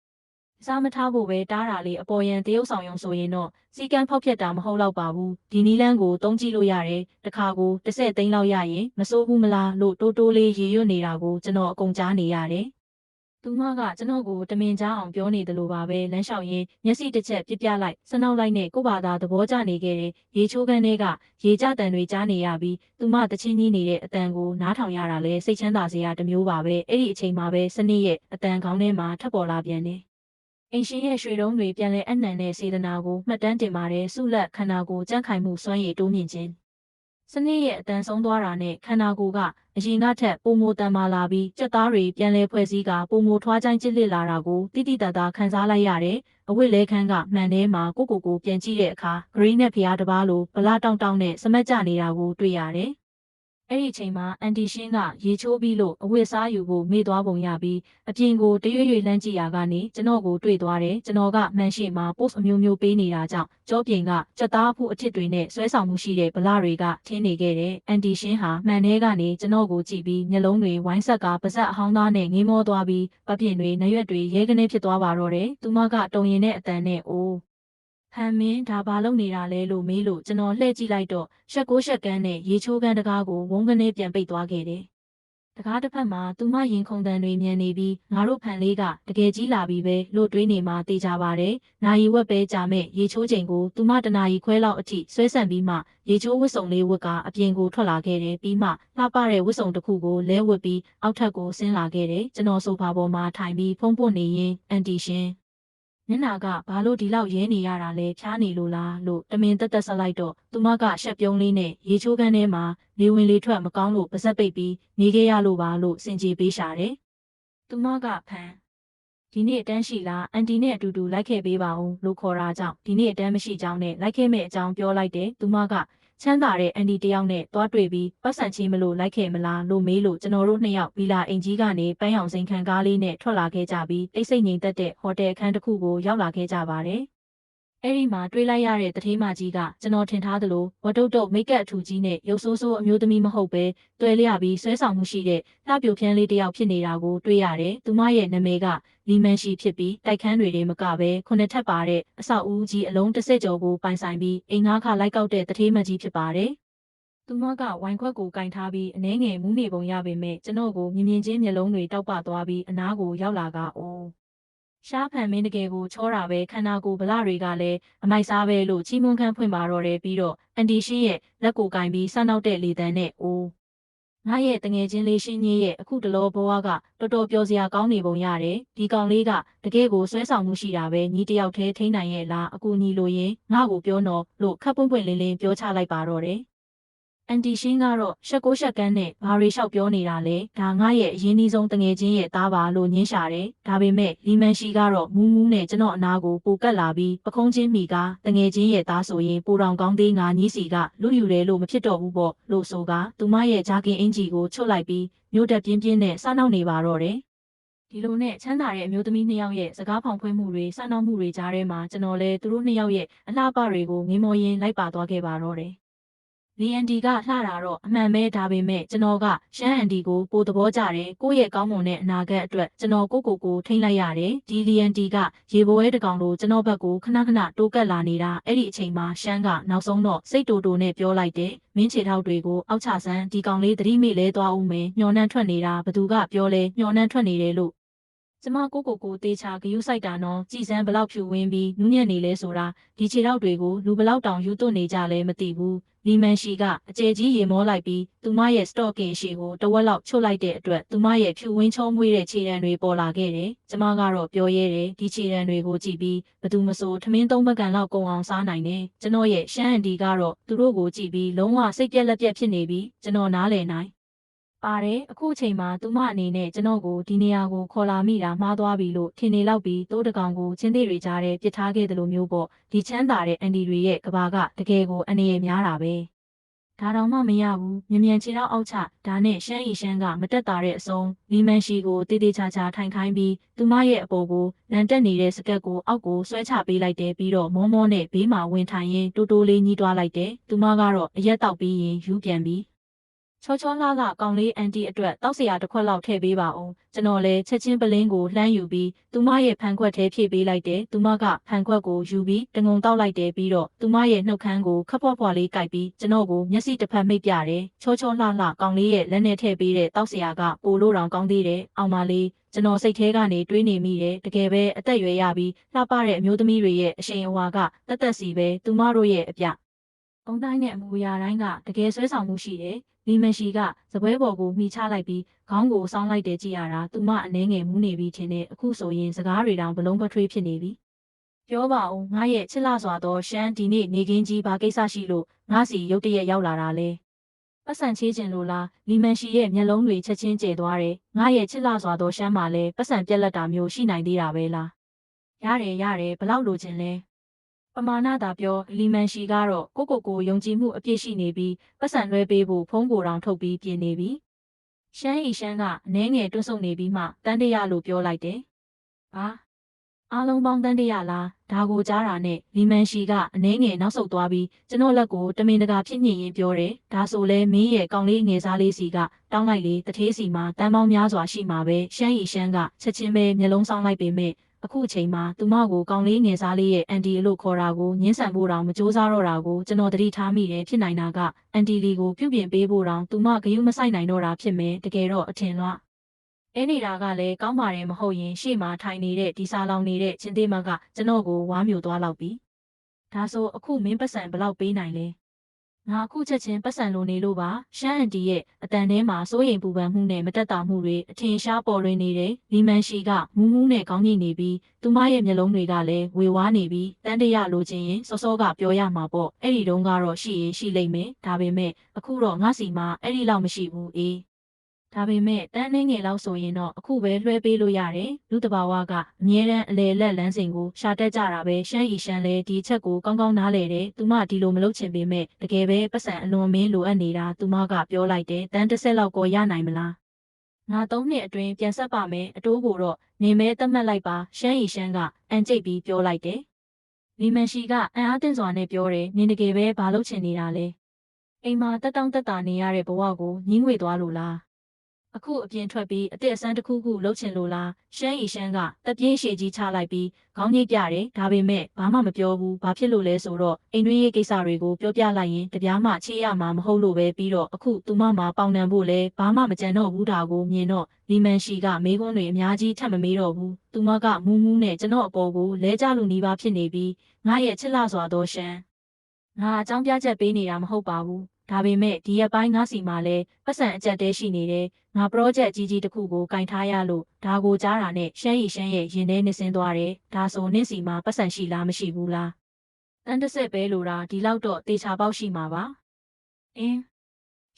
းစားမထားဖို့ပဲတားတာလေးအပေါ်ယံတရုပ်ဆောင်ရုံဆိုရင်တော့စီကန်းဖောက်ဖြတ်တာမဟုတ်တော့ပါဘူးဒီနီလန်းကိုတုံးကြည့်လို့ရတယ်တခါကို30သိန်းလောက်ရရင်မစိုးဘူးမလားလို့တိုးတိုးလေးရေရွတ်နေတာကိုကျွန်တော်အကုန်ကြားနေရတယ်သူမကကျွန်တော်ကိုတမင်ကြားအောင်ပြောနေတယ်လို့ပါပဲလမ်းလျှောက်ရင်းမျက်စိတစ်ချက်ပြပြလိုက်စနောက်လိုက်နဲ့ကို့ဘာသာသဘောကျနေခဲ့တဲ့ရေချိုးခန်းထဲကရေကြတန်တွေကြားနေရပြီးသူမတချင်းကြီးနေတဲ့အတန်ကိုနားထောင်ရတာလဲစိတ်ချမ်းသာစရာတစ်မျိုးပါပဲအဲ့ဒီအချိန်မှာပဲစနစ်ရဲ့အတန်ခေါင်းထဲမှာထပ်ပေါ်လာပြန်တယ်အိမ်ရှင်ရဲ့ရွှေတုံးတွေပြန်လဲအနှံတဲ့စေတနာကိုမှတ်တမ်းတင်ပါတယ်ဆုလက်ခန္ဓာကိုယ်ကြန့်ခိုင်မှုစွမ်းရည်တိုးမြင့်ခြင်းစနစ်ရဲ့အတန်ဆုံးသွားတာနဲ့ခန္ဓာကိုယ်ကအရင်ကထက်ပိုမိုတန်မာလာပြီးကြက်သားတွေပြန်လဲဖွဲ့စည်းကပိုမိုထွားချိုင်းကျစ်လစ်လာတာကိုတိတိတတ်တာခံစားလိုက်ရတယ်အဝိလဲခန်းကမှန်ထဲမှာကိုပြန်ကြည့်တဲ့အခါဂရီးနဲ့ဖျားတစ်ပါးလိုဗလာတောင်းတောင်းနဲ့စမတ်ကြနေတာကိုတွေ့ရတယ်အဲ့ဒီအချိန်မှာအန်တီရှင်းကရေချိုးပြီးလို့အဝတ်စားယူဖို့မေ့သွားပုံရပြီးအပြင်ကိုတရွေ့လှမ်းကြည့်ရာကနေကျွန်တော်ကိုတွေ့သွားတယ်ကျွန်တော်ကမှန်ရှိမှာ post အမျိုးမျိုးပေးနေတာကြောင့်ကြောပြင်ကစက်သားအဖို့အထစ်တွေနဲ့ဆွဲဆောင်မှုရှိတဲ့ဗလာတွေကထင်းနေခဲ့တယ်အန်တီရှင်းဟာမှန်ထဲကနေကျွန်တော်ကိုကြည့်ပြီးမျက်လုံးတွေဝိုင်းဆက်ကပါဇက်အဟောင်းသားနဲ့ငေးမောသွားပြီးပပြင်းတွေနရွက်တွေရဲကနေဖြစ်သွားပါတော့တယ်သူမကတုံရင်တဲ့အတန်နဲ့အိုးဟန်မင်းဒါဘာလုပ်နေတာလဲလို့မေးလို့ကျွန်တော်လှည့်ကြည့်လိုက်တော့ရှက်ရှက်ကန်းနဲ့ရေချိုးကန်းတကားကိုဝုန်းကနေပြန်ပိတ်သွားခဲ့တယ်။တကားတစ်ဖက်မှာသူမရင်ခုန်တန်တွေမြန်နေပြီးငါတို့ဖန်လေးကတကယ်ကြီးလာပြီးပဲလို့တွေးနေမှသိကြပါတယ်။နာယီဝက်ပဲကြာမဲ့ရေချိုးချိန်ကိုသူမတနာရီခွဲလောက်အထိဆွဲဆန့်ပြီးမှရေချိုးဝတ်စုံလေးဝတ်ကအပြင်ကိုထွက်လာခဲ့တယ်ပြီးမှလှပတဲ့ဝတ်စုံတစ်ခုကိုလဲဝတ်ပြီးအောက်ထပ်ကိုဆင်းလာခဲ့တယ်။ကျွန်တော်ဆိုဖာပေါ်မှာထိုင်ပြီးဖုံးပွနေရင်အန်တီရှင်မျက်နာကဘာလို့ဒီလောက်ရဲနေရတာလဲဖြားနေလို့လားလို့တမင်တက်တက်ဆက်လိုက်တော့သူမကရှက်ပြုံးလေးနဲ့ရေချိုးခန်းထဲမှာလေဝင်လေထွက်မကောင်းလို့ပါဇက်ပိတ်ပြီးနေခဲ့ရလို့ပါလို့စင်ကြေပေးရှာတယ်။သူမကဖန်ဒီနေ့အတန်းရှိလားအန်တီနဲ့အတူတူလိုက်ခဲ့ပေးပါဦးလို့ခေါ်တာကြောင့်ဒီနေ့အတန်းမရှိကြောင်းနဲ့လိုက်ခဲ့မဲ့အကြောင်းပြောလိုက်တယ်။သူမကချမ်းသာတဲ့အန်တီတယောက်နဲ့တွားတွေ့ပြီးပတ်စံချင်းမလို့လိုက်ခဲ့မလားလို့မေးလို့ကျွန်တော်တို့နှစ်ယောက်ဗီလာအိမ်ကြီးကနေပန်းရောင်စိန်ခံကားလေးနဲ့ထွက်လာခဲ့ကြပြီးတိတ်ဆိတ်ငြိမ်သက်တဲ့ဟိုတယ်အခန်းတစ်ခုကိုရောက်လာခဲ့ကြပါတယ်။အဲ့ဒီမှာတွေ့လိုက်ရတဲ့တထေးမကြီးကကျွန်တော်ထင်ထားသလိုဝတ်တုတ်တုတ်မိတ်ကပ်အထူကြီးနဲ့ရုပ်ဆိုးဆိုးအမျိုးသမီးမဟုတ်ပဲတွယ်လျပြီးဆွဲဆောင်မှုရှိတဲ့လှပြိုဖြန်းလေးတစ်ယောက်ဖြစ်နေတာကိုတွေ့ရတယ်။သူမရဲ့နာမည်ကလီမန်ရှိဖြစ်ပြီးတိုက်ခန်းတွေမကပဲ9ထပ်ပါတဲ့အဆောက်အဦကြီးအလုံး30ကျော်ကိုပိုင်ဆိုင်ပြီးအိမ်ငါးခါလိုက်ကောက်တဲ့တထေးမကြီးဖြစ်ပါတယ်။သူမကဝိုင်ခွက်ကိုကင်ထားပြီးအနှဲငယ်မူးနေပုံရပေမဲ့ကျွန်တော်ကိုမြင်မြင်ချင်းမျက်လုံးတွေတောက်ပသွားပြီးအနားကိုရောက်လာကအိုးရှားဖန်မင်းတကယ်ကိုချောတာပဲခန္ဓာကိုယ်ဗလာတွေကလည်းအမိုက်စားပဲလို့ချီးမွမ်းခန်းဖွင့်ပါတော့တယ်ပြီးတော့အန်တီရှိရဲ့လက်ကိုကင်ပြီးစနောက်တဲ့လေတန်းနဲ့အိုးငါရဲ့တငယ်ချင်းလေးရှင်းကြီးရဲ့အခုတလောဘဝကတော်တော်ပျော်စရာကောင်းနေပုံရတယ်ဒီကောင်လေးကတကယ်ကိုဆွဲဆောင်မှုရှိတာပဲညီတယောက်တည်းထိန်းနိုင်ရဲ့လားအကူညီလိုရင်ငါ့ကိုပြောတော့လို့ခပ်ပွင့်ပွင့်လင်းလင်းပြောချလိုက်ပါတော့တယ်အန်တီရှင်းကတော့ရှက်ကကန်းနဲ့ဘာတွေလျှောက်ပြောနေတာလဲဒါငါရဲ့အရင်နှီးဆုံးတငယ်ချင်းရဲ့သားပါလို့ညင်းရှာတယ်ဒါပေမဲ့လီမန်ရှိကတော့မူးမူးနဲ့ကျွန်တော်အနာကိုပိုကတ်လာပြီးပခုံးချင်းမိကတငယ်ချင်းရဲ့သားဆိုရင်ပိုတောင်ကောင်းသေးငါညီးစီကလူယူတယ်လို့မဖြစ်တော့ဘူးပေါ့လို့ဆိုကသူမရဲ့ဂျာကင်အင်ဂျီကိုချွတ်လိုက်ပြီးမြို့တက်ပြင်းပြင်းနဲ့စားနောက်နေပါတော့တယ်ဒီလိုနဲ့ချမ်းသာတဲ့အမျိုးသမီးနှစ်ယောက်ရဲ့စကားဖောင်ဖွင့်မှုတွေစားနောက်မှုတွေကြားထဲမှာကျွန်တော်လည်းသူတို့နှစ်ယောက်ရဲ့အလှပတွေကိုငေးမော်ရင်းလိုက်ပါသွားခဲ့ပါတော့တယ်လီအန်ဒီကလှတာတော့အမှန်ပဲဒါပေမဲ့ကျွန်တော်ကရှမ်းအန်ဒီကိုပိုသဘောကျတယ်ကိုယ့်ရဲ့ကောင်းမွန်တဲ့အနာဂတ်အတွက်ကျွန်တော်ကိုထိမ့်လိုက်ရတယ်ဒီလီအန်ဒီကရေပွဲတကောင်လိုကျွန်တော်ဘက်ကိုခဏတိုးကပ်လာနေတာအဲ့ဒီအချိန်မှာရှမ်းကနောက်ဆုံးတော့စိတ်တူတူနဲ့ပြောလိုက်တယ်မင်းခြေထောက်တွေကိုအောက်ချစမ်းဒီကောင်လေးသတိမိလဲသွားဦးမယ်ညှော်နှမ်းထွက်နေတာဘသူကပြောလဲညှော်နှမ်းထွက်နေတယ်လို့ကျမကိုတေချာဂယုစိုက်တာနော်ကြည်စမ်းဘလောက်ဖြူဝင်းပြီးနူးညံ့နေလဲဆိုတာဒီခြေထောက်တွေကိုလူဘလောက်တောင်ယူသွနေကြလဲမသိဘူးလီမန်ရှိကအကျယ်ကြီးရေမောလိုက်ပြီးသူမရဲ့စတော့ကင်ရှီကိုတဝက်လောက်ချုပ်လိုက်တဲ့အတွက်သူမရဲ့ဖြူဝင်းချုံမွေးတဲ့ခြေရံတွေပေါ်လာခဲ့တယ်။ကျမကတော့ပြောရဲတယ်ဒီခြေရံတွေကိုကြည့်ပြီးဘသူမဆိုထမင်းသုံးဘက်ကန်လောက်ကုန်အောင်စားနိုင်တယ်။ကျွန်တော်ရဲ့ရှမ်းအန်ဒီကတော့သူတို့ကိုကြည့်ပြီးလုံးဝစိတ်ပြက်လက်ပြက်ဖြစ်နေပြီးကျွန်တော်နားလည်နိုင် ပါတယ်အခုအချိန်မှာသူမအနေနဲ့ကျွန်တော်ကိုဒီနေရာကိုခေါ်လာမိတာမှားသွားပြီလို့ထင်နေလောက်ပြီးတိုးတကောင်ကိုချင်းသေးတွေကြားထဲပစ်ထားခဲ့တယ်လို့မျိုးပေါ့ဒီချမ်းသာတဲ့အန်ဒီတွေရဲ့ကဘာကတကယ်ကိုအနေရများတာပဲဒါတောင်မှမရဘူးမြန်ခြေတော့အောက်ချဒါနဲ့ရှမ်းဤရှမ်းကမတက်တာတဲ့အစုံလီမန်ရှိကိုတေးသေးချာချာထိုင်ခိုင်းပြီးသူမရဲ့အပေါ်ကိုလန်တက်နေတဲ့စကတ်ကိုအောက်ကိုဆွဲချပေးလိုက်တယ်ပြီးတော့မောမောနဲ့ဘေးမှာဝင်ထိုင်ရင်တိုးတိုးလေးညှိတွားလိုက်တယ်သူမကတော့အရက်တောက်ပြီးရင်ယူပြန်ပြီးချောချောလှလှကောင်လေးအန်တီအတွက်တောက်စရာတစ်ခွက်လောက်ထည့်ပေးပါဦးကျွန်တော်လည်းချက်ချင်းပလင်းကိုလှမ်းယူပြီးသူမရဲ့ဖန်ခွက်ထဲဖြည့်ပေးလိုက်တယ်သူမကဖန်ခွက်ကိုယူပြီးတငုံတောက်လိုက်တယ်ပြီးတော့သူမရဲ့နှုတ်ခမ်းကိုခပ်ဖွားဖွားလေးကိုက်ပြီးကျွန်တော်ကိုမျက်စိတစ်ဖက်မိတ်ပြတယ်ချောချောလှလှကောင်လေးရဲ့လက်နဲ့ထည့်ပေးတဲ့တောက်စရာကပိုလို့တောင်ကောင်းသေးတယ်အောင်မလေးကျွန်တော်စိတ်ထဲကနေတွေးနေမိတယ်တကယ်ပဲအသက်ရွယ်ရပြီးလှပတဲ့အမျိုးသမီးတွေရဲ့အရှိန်အဝါကတက်တက်စီပဲသူမတို့ရဲ့အပြအုံတိုင်းနဲ့အမူအရာတိုင်းကတကယ်ဆွဲဆောင်မှုရှိတယ်လီမန်ရှိကစပွဲပေါ်ကိုမိချလိုက်ပြီးခေါင်းကိုစောင်းလိုက်တယ်ကြည့်ရတာသူမအနှဲငယ်မူးနေပြီထင်တယ်အခုဆိုရင်စကားတွေတောင်ဘလုံးပထွေးဖြစ်နေပြီပြောပါဦးငါရဲ့ချစ်လှစွာသောရှမ်းဒီနေ့နေကင်းကြီးဘာကိစ္စရှိလို့ငါစီရုတ်တရက်ရောက်လာတာလဲပတ်စံချေးခြင်းလို့လားလီမန်ရှိရဲ့မျက်လုံးတွေချက်ချင်းကျဲသွားတယ်ငါရဲ့ချစ်လှစွာသောရှမ်းမှာလဲပတ်စံပြက်လက်တာမျိုးရှိနိုင်သေးတာပဲလားရတယ်ဘလောက်လိုချင်လဲပမာဏသာပြောလီမန်ရှိကတော့ကိုယုံကြည်မှုအပြည့်ရှိနေပြီးပတ်စံလွှဲပေးဖို့ဖုန်းကိုတောင်ထုတ်ပြီးပြင်နေပြီရှမ်းဤရှမ်းကအနှဲငယ်တွန့်ဆုတ်နေပြီးမှတန်းတရလို့ပြောလိုက်တယ်ဟာအားလုံးပေါင်းတန်းတရလားဒါကိုကြားတာနဲ့လီမန်ရှိကအနှဲငယ်နောက်ဆုတ်သွားပြီးကျွန်တော်လက်ကိုတမင်တကာဖြစ်ညင်ရင်ပြောတယ်ဒါဆိုလဲမင်းရဲ့ကောင်လေးငယ်စားလေးစီကတောင်းလိုက်လေတထေးစီမှာတန်းပေါင်းများစွာရှိမှာပဲရှမ်းဤရှမ်းကချက်ချင်းပဲမျက်လုံးဆောင်းလိုက်ပေမဲ့အခုအချိန်မှာသူမကိုကောင်လေးငယ်စားလေးရဲ့အန်တီလို့ခေါ်တာကိုညှင်းဆန်ဖို့တောင်မကြိုးစားတော့တာကိုကျွန်တော်သတိထားမိတယ်ဖြစ်နိုင်တာကအန်တီလီကိုပြုပြင်ပေးဖို့တောင်သူမဂယုမဆိုင်နိုင်တော့တာဖြစ်မယ်တကယ်တော့အထင်လွှဲနေတာကလည်းကောင်းပါတယ်မဟုတ်ရင်ရှေ့မှာထိုင်နေတဲ့ဒီစာလောင်နေတဲ့ချင်းသေးမကကျွန်တော်ကိုဝါမျိုးသွားလောက်ပြီဒါဆိုအခုမင်းပတ်စံဘလောက်ပေးနိုင်လဲငါအခုချက်ချင်းပတ်စံလိုနေလို့ပါရှမ်းအန်တီရဲ့အတန်ထဲမှာစိုးရိမ်ပူပန်မှုနဲ့မတက်တာမှုတွေအထင်ရှားပေါ်လွင်နေတယ်လီမန်ရှိကမူးမူးနဲ့ခေါင်းညိနေပြီးသူမရဲ့မျက်လုံးတွေကလည်းဝေဝါးနေပြီးတန်းတရလိုချင်ရင်စောစောကပြောရမှာပေါ့အဲ့ဒီတုန်းကတော့ရှိရင်ရှိလိမ့်မယ်ဒါပေမဲ့အခုတော့ငါစီမှာအဲ့ဒီလောက်မရှိဘူးအေးဒါပေမဲ့တန်းနှင်းငယ်လောက်ဆိုရင်တော့အခုပဲလွှဲပေးလို့ရတယ်လူတဘာဝကအမြဲတမ်းအလေလက်လန်းစဉ်ကိုရှာတက်ကြတာပဲရှမ်းဤရှမ်းလဲဒီချက်ကိုကောင်းကောင်းနားလဲတယ်သူမဒီလိုမလုပ်ချင်ပေမဲ့တကယ်ပဲပတ်စံအလွန်မင်းလိုအပ်နေတာသူမကပြောလိုက်တယ်တန်းတစ်ဆက်လောက်ကိုရနိုင်မလားငါ3နှစ်အတွင်းပြန်ဆက်ပါမယ်အတိုးကိုတော့နေမဲသတ်မှတ်လိုက်ပါရှမ်းဤရှမ်းကအန်ကျိတ်ပြီးပြောလိုက်တယ်လီမန်ရှိကအံ့အားသင့်စွာနဲ့ပြောတယ်နင်တကယ်ပဲဘာလုပ်ချင်နေတာလဲအိမ်မှာတက်တောင့်တက်တာနေရတဲ့ဘဝကိုညှင်းငွေသွားလို့လားအခုအပြင်ထွက်ပြီးအစ်အစမ်းတစ်ခုခုလှုပ်ချင်လို့လားရှမ်းဤရှမ်းကတက်ပြင်းရှည်ကြီးချလိုက်ပြီးခေါင်းညိတ်ပြတယ်ဒါပေမဲ့ဘာမှမပြောဘူးဘာဖြစ်လို့လဲဆိုတော့အိမ်တွင်းရေးကိစ္စတွေကိုပြောပြလိုက်ရင်တပြားမှချေးရမှာမဟုတ်လို့ပဲပြီးတော့အခုသူမမှာပေါင်နှံဖို့လဲဘာမှမကြံတော့ဘူးဒါကိုမြင်တော့လီမန်ရှိကမေးခွန်းတွေအများကြီးထပ်မမေးတော့ဘူးသူမကမူးမူးနဲ့ကျွန်တော်အပေါ်ကိုလဲကြလူနီးပါးဖြစ်နေပြီးငါရဲ့ချစ်လှစွာသောရှမ်းငါအကြောင်းပြချက်ပေးနေတာမဟုတ်ပါဘူးဒါပေမဲ့ဒီရက်ပိုင်းငါစီမှာလဲပတ်စံအကျက်တဲရှိနေတယ်ငါ project ကြီးတစ်ခုကိုကင်ထားရလို့ဒါကိုကြားတာနဲ့ရှမ်းရီရှမ်းရဲ့ရင်ထဲနှစင်းသွားတယ်ဒါဆိုနင့်စီမှာပတ်စံရှိလားမရှိဘူးလားတန်းတစ်ဆက်ပဲလို့တာဒီလောက်တော့တေချာပေါက်ရှိမှာပါအင်း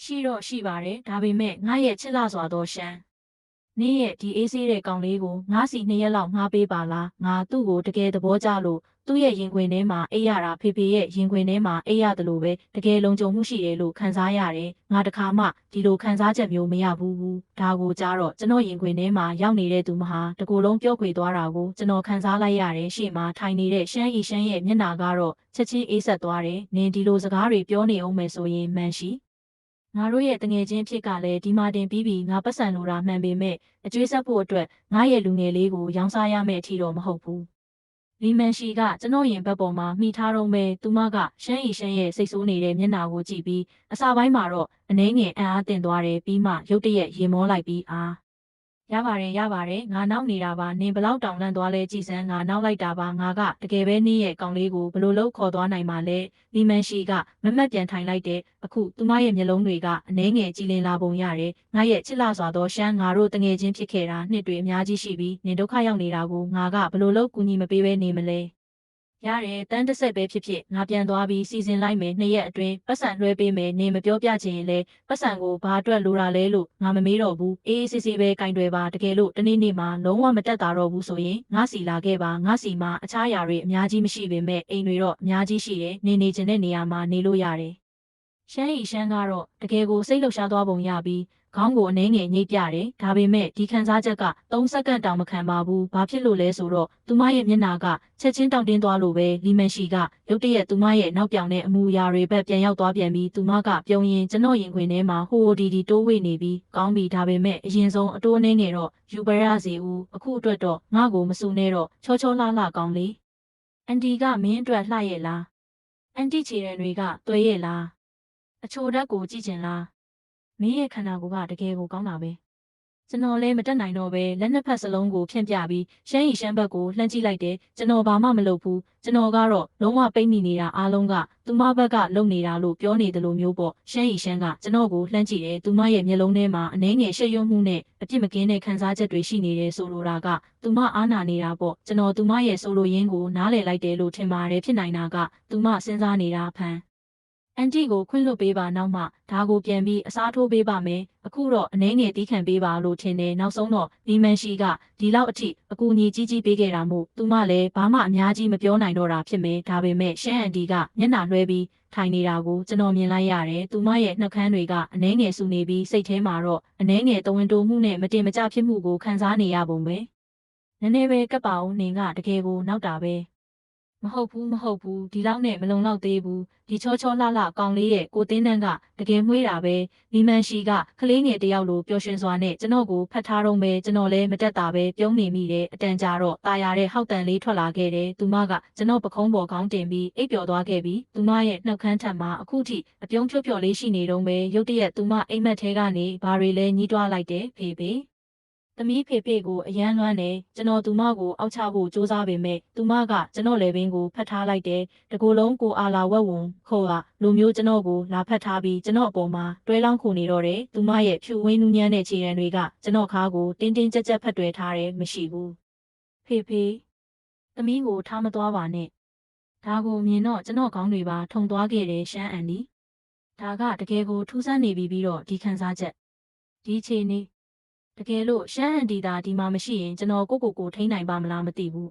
ရှိတော့ရှိပါတယ်ဒါပေမဲ့ငါရဲ့ချစ်လှစွာသောရှမ်းနင့်ရဲ့ဒီအေးဆေးတဲ့ကောင်လေးကိုငါစီ2ရက်လောက်ငှားပေးပါလားငါသူ့ကိုတကယ်သဘောကျလို့သူ့ရဲ့ရင်ခွင်ထဲမှာအိပ်ရတာဖေဖေရဲ့ရင်ခွင်ထဲမှာအိပ်ရတယ်လို့ပဲတကယ်လုံခြုံမှုရှိတယ်လို့ခံစားရတယ်ငါတခါမှဒီလိုခံစားချက်မျိုးမရဘူးဒါကိုကြားတော့ကျွန်တော်ရင်ခွင်ထဲမှာရောက်နေတဲ့သူမဟာတကူလုံးပြောခွေသွားတာကိုကျွန်တော်ခံစားလိုက်ရတယ်ရှေ့မှာထိုင်နေတဲ့ရှမ်းဤရှမ်းရဲ့မျက်နှာကတော့ချက်ချင်းအေးဆက်သွားတယ်နင်ဒီလိုစကားတွေပြောနေအောင်မယ်ဆိုရင်မှန်ရှိငါတို့ရဲ့တငယ်ချင်းဖြစ်ကလည်းဒီမာတင်ပြီးငါပတ်စံလိုတာမှန်ပေမဲ့အကျွေးဆက်ဖို့အတွက်ငါရဲ့လူငယ်လေးကိုရောင်းစားရမယ့်အထီတော့မဟုတ်ဘူးလီမန်ရှိကကျွန်တော်ရင်ဘက်ပေါ်မှာမိထားတော့မဲ့သူမကရှမ်းရီရှမ်းရဲ့စိတ်ဆိုးနေတဲ့မျက်နှာကိုကြည့်ပြီးအစာပိုင်းမှာတော့အနှဲငယ်အံ့အားသင့်သွားတယ်ပြီးမှရုတ်တရက်ရေမောလိုက်ပြီးရပါတယ်ငါနောက်နေတာပါနင်ဘလောက်တောင်လန့်သွားလဲကြည်စမ်းငါနောက်လိုက်တာပါငါကတကယ်ပဲနင်းရဲ့ကောင်လေးကိုဘလို့လို့ခေါ်သွားနိုင်မှာလဲလီမန်ရှိကမမတ်ပြန်ထိုင်လိုက်တဲ့အခုသူမရဲ့မျက်လုံးတွေကအနှဲငယ်ကြည်လင်လာပုံရတယ်ငါရဲ့ချစ်လာစွာသောရှမ်းငါတို့တငယ်ချင်းဖြစ်ခဲ့တာနှစ်တွေအများကြီးရှိပြီးနင်ဒုက္ခရောက်နေတာကိုငါကဘလို့လို့ကူညီမပေးဘဲနေမလဲ ရတယ်တန်းတစ်ဆက်ပဲဖြစ်ငါပြန်သွားပြီးစီစဉ်လိုက်မယ်2 ရက်အတွင်းပတ်စံလွှဲပေးမယ်နေမပြောပြချင်ရင်လည်းပတ်စံကိုဘာအတွက်လိုတာလဲလို့ငါမမေးတော့ဘူးအေးအေးဆေးဆေးပဲကင်တွယ်ပါတကယ်လို့တနေ့နေ့မှာလုံးဝမတက်တာတော့ဘူးဆိုရင်ငါစီလာခဲ့ပါငါစီမှာအခြားအရာတွေအများကြီးမရှိပေမဲ့အိမ်တွေတော့အများကြီးရှိတယ်နေချင်တဲ့နေရာမှာနေလို့ရတယ်ရှမ်းရီရှမ်းကတော့တကယ်ကိုစိတ်လှုပ်ရှားသွားပုံရပြီးခေါင်းကိုအနှဲငယ်ညှိပြတယ်ဒါပေမဲ့ဒီခံစားချက်က3 စက္ကန့်တောင်မခံပါဘူးဘာဖြစ်လို့လဲဆိုတော့သူမရဲ့မျက်နှာကချက်ချင်းတောင့်တင်းသွားလို့ပဲလီမန်ရှိကရုတ်တရက်သူမရဲ့နောက်ပြောင်တဲ့အမူအရာတွေဘက်ပြန်ရောက်သွားပြန်ပြီးသူမကပြုံးရင်ကျွန်တော်ရင်ခွင်ထဲမှာဟိုဒီတိုးဝေ့နေပြီးကောင်းပြီဒါပေမဲ့အရင်ဆုံးအတိုးနှင်းငယ်တော့ယူပရစီဦးအခုအတွက်တော့ငါ့ကိုမစူနဲ့တော့ချောချောလှလှကောင်းလေအန်တီကမင်းအတွက်လှရဲ့လားအန်တီခြေရံတွေကတွဲရဲ့လားအချိုဓာတ်ကိုကြည့်ချင်လားမင်းရဲ့ခန္ဓာကိုယ်ကတကယ်ကိုကောင်းတာပဲကျွန်တော်လည်းမတက်နိုင်တော့ပဲလက်နှစ်ဖက်စလုံးကိုဖြန့်ပြပြီးရှမ်းရီရှမ်းဘက်ကိုလှမ်းကြည့်လိုက်တယ်ကျွန်တော်ဘာမှမလုပ်ဘူးကျွန်တော်ကတော့လုံးဝပိတ်မိနေတာအားလုံးကသူမဘက်ကလုံနေတာလို့ပြောနေတယ်လို့မျိုးပေါ့ရှမ်းရီရှမ်းကကျွန်တော်ကိုလှမ်းကြည့်တယ်သူမရဲ့မျက်လုံးထဲမှာအနှဲငယ်ရှက်ရွံ့မှုနဲ့အပြစ်မကင်းတဲ့ခံစားချက်တွေရှိနေတယ်ဆိုလိုတာကသူမအားနာနေတာပေါ့ကျွန်တော်သူမရဲ့ဆိုလိုရင်းကိုနားလည်လိုက်တယ်လို့ထင်ပါတယ်ဖြစ်နိုင်တာကသူမစဉ်းစားနေတာဖန်အန်တီကိုခွင့်လွှတ်ပေးပါနောက်မှဒါကိုပြန်ပြီးအစားထိုးပေးပါမယ်အခုတော့အနှဲငယ်တီးခံပေးပါလို့ထင်တယ်နောက်ဆုံးတော့လီမန်ရှိကဒီလောက်အထိအကူအညီကြီးပေးခဲ့တာမို့သူမလည်းဘာမှအများကြီးမပြောနိုင်တော့တာဖြစ်မယ်ဒါပေမဲ့ရှမ်းအန်တီကမျက်နှာလွှဲပြီးထိုင်နေတာကိုကျွန်တော်မြင်လိုက်ရတယ်သူမရဲ့နှုတ်ခမ်းတွေကအနှဲငယ်ဆူနေပြီးစိတ်ထဲမှာတော့အနှဲငယ်တဝင်းတိုးမှုနဲ့မတင်မကျဖြစ်မှုကိုခံစားနေရပုံပဲနည်းနည်းပဲကပ်ပါဦးနေကတကယ်ကိုနောက်တာပဲမဟုတ်ဘူးဒီလောက်နဲ့မလုံလောက်သေးဘူးဒီချောချောလှလှကောင်လေးရဲ့ကိုတင်းတန်းကတကယ်မွေးတာပဲလီမန်ရှိကကလေးငယ်တယောက်လိုပျော်ရွှင်စွာနဲ့ကျွန်တော်ကိုဖတ်ထားတော့ပဲကျွန်တော်လည်းမတက်တာပဲပြုံးနေမိတယ်အတန်ကြာတော့ตายရတဲ့ဟောက်တန်လေးထွက်လာခဲ့တယ်သူမကကျွန်တော်ပခုံးပေါ်ခေါင်းတင်ပြီးအိပ်ပျော်သွားခဲ့ပြီးသူမရဲ့နှုတ်ခမ်းထက်မှာအခုထိအပြုံးဖြော်လေးရှိနေတော့ပဲရုတ်တရက်သူမအိမ်မက်ထဲကနေဘာတွေလဲညှိတွားလိုက်တယ်ဖေသမီးဖေကိုအယမ်းလွမ်းတယ်ကျွန်တော်သူမကိုအောက်ချဖို့စူးစမ်းပေမဲ့သူမကကျွန်တော်လေဘင်းကိုဖတ်ထားလိုက်တယ်တကူလုံးကိုအာလာဝက်ဝင်ခေါ်ကလူမျိုးကျွန်တော်ကိုလာဖတ်ထားပြီးကျွန်တော်အပေါ်မှာတွဲလောင်းခုနေတော့တယ်သူမရဲ့ဖြူဝင်းနူးညံ့တဲ့ခြေရံတွေကကျွန်တော်ခါကိုတင်းတင်းကြပ်ကြပ်ဖတ်တွဲထားတယ်မရှိဘူးဖေသမီးကိုထားမသွားပါနဲ့ဒါကိုမြင်တော့ကျွန်တော်ခေါင်းတွေပါထုံသွားခဲ့တယ်ရှမ်းအန်ဒီဒါကတကယ်ကိုထူးဆန်းနေပြီးတော့ဒီခန်းစားချက်ဒီခြေနေတကယ်လို့ရှမ်းအန်တီတာဒီမှာမရှိရင်ကျွန်တော်ကိုထိန်းနိုင်ပါမလားမသိဘူ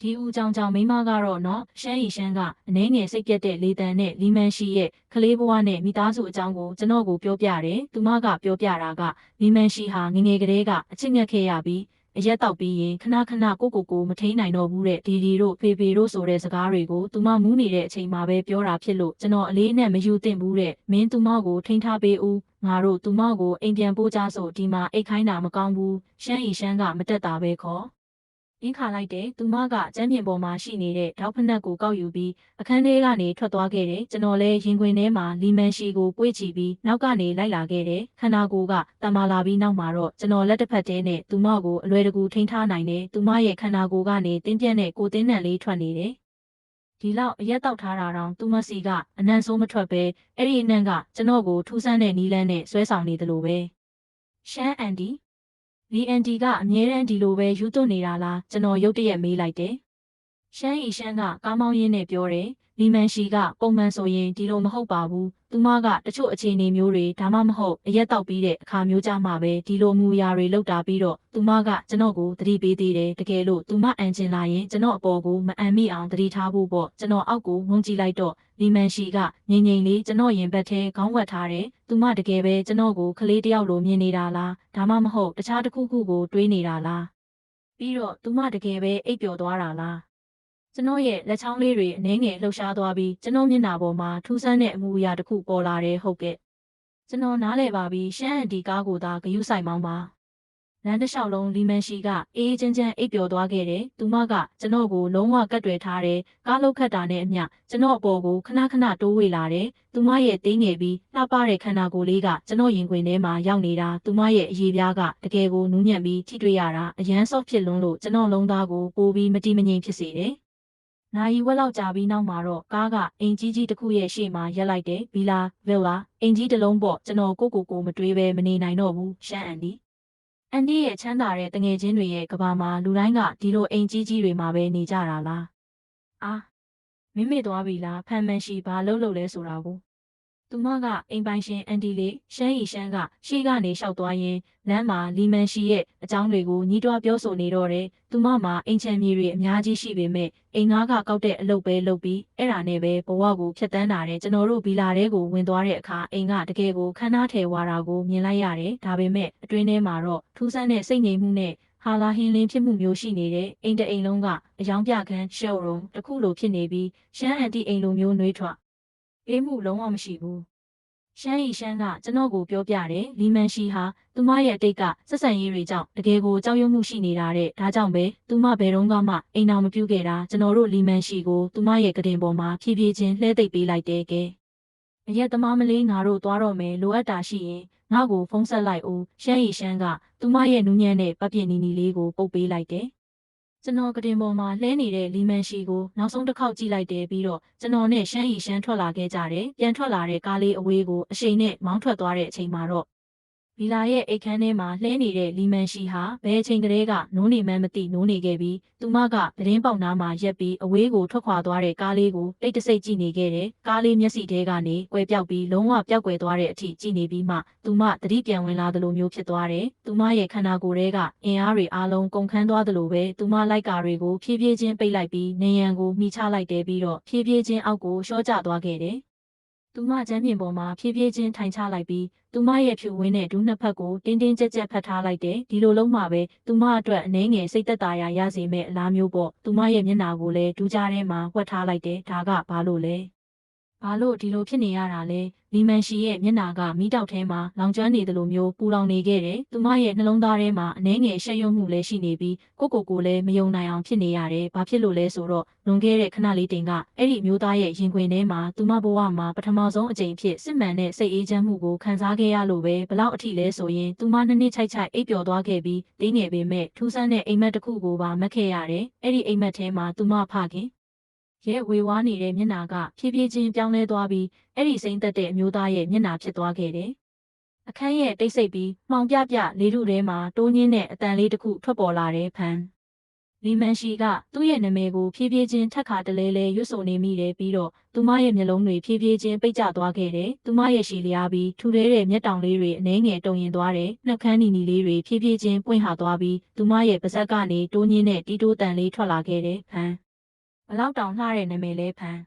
းဒီဦးကြောင်မိမကတော့နော်ရှမ်းရီရှမ်းကအနှဲငယ်စိတ်ပြတ်တဲ့လေတံနဲ့လီမန်ရှိရဲ့ကလေးဘဝနဲ့မိသားစုအကြောင်းကိုကျွန်တော်ကိုပြောပြတယ်သူမကပြောပြတာကလီမန်ရှိဟာငငယ်ကလေးကအချစ်မြတ်ခဲ့ရပြီးအရက်တောက်ပြီးရင်ခဏကိုမထိန်းနိုင်တော့ဘူးတဲ့ဒီတို့ဖေတို့ဆိုတဲ့စကားတွေကိုသူမမူးနေတဲ့အချိန်မှာပဲပြောတာဖြစ်လို့ကျွန်တော်အလေးနဲ့မယူသင့်ဘူးတဲ့မင်းသူမကိုထိန်းထားပေးဦးငါတို့သူမကိုအိမ်ပြန်ပို့ကြဆိုဒီမှာအိတ်ခိုင်းတာမကောင်းဘူးရှမ်းရီရှမ်းကမတက်တာပဲခေါ်အင်းခါလိုက်တယ်သူမကကျမ်းပြင်ပေါ်မှာရှိနေတဲ့ဒေါက်ဖနက်ကိုကောက်ယူပြီးအခန်းထဲကနေထွက်သွားခဲ့တယ်ကျွန်တော်လည်းရင်ခွင်ထဲမှာလီမန်ရှိကိုပွေ့ချီပြီးနောက်ကနေလိုက်လာခဲ့တယ်ခန္ဓာကိုယ်ကတမာလာပြီးနောက်မှာတော့ကျွန်တော်လက်တစ်ဖက်တည်းနဲ့သူမကိုအလွယ်တကူထိန်းထားနိုင်တယ်သူမရဲ့ခန္ဓာကိုယ်ကနေတင်းပြန့်တဲ့ကိုတင်းနံလေးထွက်နေတယ်ဒီလောက်အရက်တောက်ထားတာတောင်သူမစီကအနံ့ဆိုးမထွက်ပဲအဲ့ဒီအနံ့ကကျွန်တော်ကိုထူးဆန်းတဲ့နီးလန်းနဲ့ဆွဲဆောင်နေတယ်လို့ပဲရှမ်းအန်ဒီလီအန်တီကအမြဲတမ်းဒီလိုပဲယူသွနေတာလားကျွန်တော်ရုတ်တရက်မေးလိုက်တယ်ရှမ်းရီရှမ်းကကားမောင်းရင်းနဲ့ပြောတယ်လီမန်ရှိကပုံမှန်ဆိုရင်ဒီလိုမဟုတ်ပါဘူးသူမကတချို့အခြေအနေမျိုးတွေဒါမှမဟုတ်အရက်တောက်ပြီးတဲ့အခါမျိုးကြမှာပဲဒီလိုမူအရာတွေလောက်တာပြီးတော့သူမကကျွန်တော်ကိုသတိပေးသေးတယ်တကယ်လို့သူမအန်ချင်လာရင်ကျွန်တော်အပေါ်ကိုမအန်မိအောင်သတိထားဖို့ပေါ့ကျွန်တော်အောက်ကိုငုံကြည့်လိုက်တော့လီမန်ရှိကငိမ့်လေးကျွန်တော်ရင်ဘက်ထဲခေါင်းဝတ်ထားတယ်သူမတကယ်ပဲကျွန်တော်ကိုကလေးတယောက်လိုမြင်နေတာလားဒါမှမဟုတ်တခြားတစ်ခုခုကိုတွေးနေတာလားပြီးတော့သူမတကယ်ပဲအိပ်ပျော်သွားတာလားကျွန်တော်ရဲ့လက်ချောင်းလေးတွေအနှဲငယ်လှုပ်ရှားသွားပြီးကျွန်တော်မျက်နှာပေါ်မှာထူးဆန်းတဲ့အမူအရာတစ်ခုပေါ်လာတယ်ဟုတ်ကဲ့ကျွန်တော်နားလည်ပါပြီရှမ်းအန်တီကားကိုသာဂယုဆိုင်မောင်းပါလမ်းတစ်လျှောက်လုံးလီမန်ရှိကအေးချမ်းအိပ်ပျော်သွားခဲ့တယ်သူမကကျွန်တော်ကိုလုံးဝကတ်တွယ်ထားတယ်ကားလောက်ခတ်တာနဲ့အမျှကျွန်တော်အပေါ်ကိုခဏတိုးဝေလာတယ်သူမရဲ့တင်းငယ်ပြီးလှပတဲ့ခန္ဓာကိုယ်လေးကကျွန်တော်ရင်ခွင်ထဲမှာရောက်နေတာသူမရဲ့အရေးပြားကတကယ်ကိုနူးညံ့ပြီးထိတွေ့ရတာအရန်ဆော့ဖြစ်လွန်းလို့ကျွန်တော်လုံးသားကိုပိုပြီးမတိမငြိမ်ဖြစ်စေတယ်နာရီဝက်လောက်ကြာပြီးနောက်မှာတော့ကားကအိမ်ကြီးတစ်ခုရဲ့ရှေ့မှာရပ်လိုက်တယ်ဗီလာအင်ကြီးတစ်လုံးပေါ့ကျွန်တော်ကိုမတွေးပဲမနေနိုင်တော့ဘူးရှမ်းအန်ဒီရဲ့ချမ်းသာတဲ့တငယ်ချင်းတွေရဲ့ကဘာမှာလူတိုင်းကဒီလိုအိမ်ကြီးတွေမှာပဲနေကြတာလား အာမင်းမေ့သွားပြီလားဖန်မန်ရှိဘာလုပ်လဲဆိုတာကိုသူမကအိမ်ပိုင်ရှင်အန်တီလေးရှမ်းရီရှမ်းကရှေ့ကနေလျှောက်သွားရင်းလမ်းမှာလီမန်ရှိရဲ့အကြောင်းတွေကိုညီးတွားပြောဆိုနေတော့တယ်သူမမှာအိမ်ချမ်းမြေတွေအများကြီးရှိပေမဲ့အိမ်ငါးကကောက်တဲ့အလုပ်ပဲလုပ်ပြီးအဲ့ဒါနဲ့ပဲဘဝကိုဖျက်ဆီးတာတဲ့ကျွန်တော်တို့ဗီလာတဲကိုဝင်သွားတဲ့အခါအိမ်ကတကယ်ကိုခန်းသားထဲဝါတာကိုမြင်လိုက်ရတယ်ဒါပေမဲ့အတွင်းထဲမှာတော့ထူးဆန်းတဲ့စိတ်ငြိမ်မှုနဲ့ဟာလာဟင်းလင်းဖြစ်မှုမျိုးရှိနေတဲ့အိမ်တအိမ်လုံးကအယောင်ပြခန်းရှယ်ရုံတစ်ခုလိုဖြစ်နေပြီးရှမ်းအန်တီအိမ်လိုမျိုးနှွေးထွအေးမှုလုံးဝမရှိဘူးရှမ်းရီရှမ်းကကျွန်တော်ကိုပြောပြတယ်လီမန်ရှိဟာသူမရဲ့အတိတ်ကဆက်ဆံရေးတွေကြောင့်တကယ်ကိုကြောက်ရွံ့မှုရှိနေတာတဲ့ဒါကြောင့်ပဲသူမဘယ်တော့မှအိမ်တော်မပြုတ်ခဲ့တာကျွန်တော်တို့လီမန်ရှိကိုသူမရဲ့ကတင်ပေါ်မှာဖြည်းဖြည်းချင်းလှဲသိပ်ပေးလိုက်တယ်ကဲအရက်သမားမလေးငါတို့သွားတော့မယ်လိုအပ်တာရှိရင်ငါ့ကိုဖုန်းဆက်လိုက်ဦးရှမ်းရီရှမ်းကသူမရဲ့နူးညံ့တဲ့ပပြင်းနီနီလေးကိုပုတ်ပေးလိုက်တယ်ကျွန်တော်ကတင်ပေါ်မှာလှဲနေတဲ့လီမန်ရှိကိုနောက်ဆုံးတစ်ခေါက်ကြည့်လိုက်တယ်ပြီးတော့ကျွန်တော်နဲ့ရှမ်းရီရှမ်းထွက်လာခဲ့ကြတယ်ပြန်ထွက်လာတဲ့ကားလေးအဝေးကိုအရှိန်နဲ့မောင်းထွက်သွားတဲ့အချိန်မှာတော့ဗီလာရဲ့အိတ်ခမ်းထဲမှာလှဲနေတဲ့လီမန်ရှိဟာဘယ်အချိန်ကလေးကနိုးနေမှန်းမသိနိုးနေခဲ့ပြီးသူမကသတင်းပေါက်နားမှာရက်ပြီးအဝေးကိုထွက်ခွာသွားတဲ့ကားလေးကိုတိတ်တဆိတ်ကြည့်နေခဲ့တယ်ကားလေးမျက်စိထဲကနေကွယ်ပြောက်ပြီးလုံးဝပျောက်ကွယ်သွားတဲ့အထိကြည့်နေပြီးမှသူမသတိပြန်ဝင်လာသလိုမျိုးဖြစ်သွားတယ်သူမရဲ့ခန္ဓာကိုယ်ထဲကအင်အားတွေအားလုံးကုန်ခန်းသွားသလိုပဲသူမလိုက်ကာတွေကိုဖြည်းဖြည်းချင်းပိတ်လိုက်ပြီးနေရန်ကိုမိချလိုက်တယ်ပြီးတော့ဖြည်းဖြည်းချင်းအောက်ကိုရှော့ကျသွားခဲ့တယ်သူမကျမ်းပြင်ပေါ်မှာဖြည်းဖြည်းချင်းထိုင်ချလိုက်ပြီးသူမရဲ့ဖြူဝင်းနဲ့ဒူးနှစ်ဖက်ကိုတင်းတင်းကြပ်ကြပ်ဖတ်ထားလိုက်တယ်ဒီလိုလုံးမှပဲသူမအတွက်အနှဲငယ်စိတ်သက်သာရာရစေမဲ့အလားမျိုးပေါ့သူမရဲ့မျက်နှာကိုလည်းဒူးကြားထဲမှာဝှက်ထားလိုက်တယ်ဒါကဘာလို့လဲဘာလို့ဒီလိုဖြစ်နေရတာလဲလီမန်ရှိရဲ့မျက်နှာကမီးတောက်ထဲမှာလောင်ကျွမ်းနေတယ်လို့မျိုးပူလောင်နေခဲ့တယ်သူမရဲ့နှလုံးသားထဲမှာအနှဲငယ်ရှက်ရွံ့မှုလည်းရှိနေပြီးကိုလည်းမယုံနိုင်အောင်ဖြစ်နေရတယ်ဘာဖြစ်လို့လဲဆိုတော့လွန်ခဲ့တဲ့ခဏလေးတင်ကအဲ့ဒီမျိုးသားရဲ့ရင်ခွင်ထဲမှာသူမဘဝမှာပထမဆုံးအကြိမ်ဖြစ်စစ်မှန်တဲ့စိတ်အေးချမ်းမှုကိုခံစားခဲ့ရလို့ပဲဘလောက်အထိလဲဆိုရင်သူမနှစ်နှစ်ချိုက်ချိုက်အိပ်ပျော်သွားခဲ့ပြီးတင်းငယ်ပေမဲ့ထူးဆန်းတဲ့အိမ်မက်တစ်ခုကိုပါမက်ခဲ့ရတယ်အဲ့ဒီအိမ်မက်ထဲမှာသူမဖခင်ရဲဝေဝါးနေတဲ့မျက်နှာကဖြည်းဖြည်းချင်းပြောင်းလဲသွားပြီးအဲ့ဒီစိမ့်သက်တဲ့အမျိုးသားရဲ့မျက်နှာဖြစ်သွားခဲ့တယ်။အခန်းရဲ့တိတ်ဆိတ်ပြီးမှောင်ပြလေးထုထဲမှာတိုးညင်းတဲ့အတန်လေးတစ်ခုထွက်ပေါ်လာတဲ့ဖန်။လီမန်ရှိကသူ့ရဲ့နာမည်ကိုဖြည်းဖြည်းချင်းထက်ခါတလဲလဲရွတ်ဆိုနေမိတယ်ပြီးတော့သူမရဲ့မျက်လုံးတွေဖြည်းဖြည်းချင်းပိတ်ကျသွားခဲ့တယ်။သူမရဲ့ရှည်လျားပြီးထူထဲတဲ့မျက်တောင်လေးတွေအနှဲငယ်တုံရင်သွားတယ်။နှုတ်ခမ်းနီနီလေးတွေဖြည်းဖြည်းချင်းပွင့်ဟာသွားပြီးသူမရဲ့ပါးစပ်ကနေတိုးညင်းတဲ့တီးတိုးတန်လေးထွက်လာခဲ့တယ်ဖန်။ဘလောက်တောင်လှတဲ့နာမည်လဲဖန်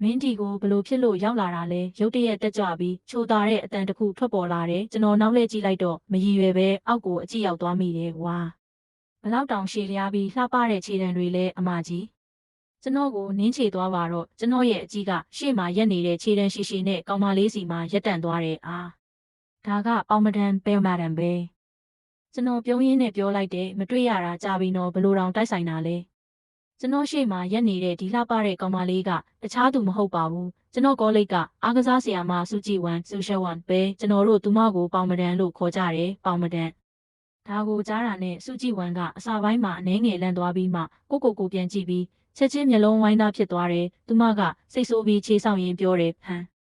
မင်းတီကိုဘလို့ဖြစ်လို့ရောက်လာတာလဲရုတ်တရက်တက်ကြွပြီးချိုးသားတဲ့အတန်တစ်ခုထွက်ပေါ်လာတယ်ကျွန်တော်နောက်လှည့်ကြည့်လိုက်တော့မရည်ရွယ်ပဲအောက်ကိုအကြည့်ရောက်သွားမိတယ်ဝါဘလောက်တောင်ရှည်လျားပြီးလှပတဲ့ခြေတံတွေလဲအမကြီးကျွန်တော်ကိုနင်းချေသွားပါတော့ကျွန်တော်ရဲ့အကြည့်ကရှေ့မှာရက်နေတဲ့ခြေတံရှိနဲ့ကောင်မလေးစီမှာရက်တန့်သွားတယ်အာဒါကအောင်မဒန်ဘဲမဒန်ပဲကျွန်တော်ပြုံးရင်းနဲ့ပြောလိုက်တယ်မတွေ့ရတာကြာပြီနော်ဘလို့တောင်တိုက်ဆိုင်တာလဲကျွန်တော်ရှေ့မှာရက်နေတဲ့ဒီလှပတဲ့ကောင်မလေးကတခြားသူမဟုတ်ပါဘူးကျွန်တော်ကောလိပ်ကအားကစားဆရာမစုကြည်ဝမ်ဆူရှယ်ဝမ်ပဲကျွန်တော်တို့သူမကိုပေါင်မဒန်လို့ခေါ်ကြတယ်ပေါင်မဒန်ဒါကိုကြားတာနဲ့စုကြည်ဝမ်ကအစာပိုင်းမှာအနှဲငယ်လန့်သွားပြီးမှကိုပြန်ကြည့်ပြီးချက်ချင်းမျက်လုံးဝိုင်းသားဖြစ်သွားတယ်သူမကစိတ်ဆိုးပြီးခြေဆောင်ရင်းပြောတယ်ဟမ်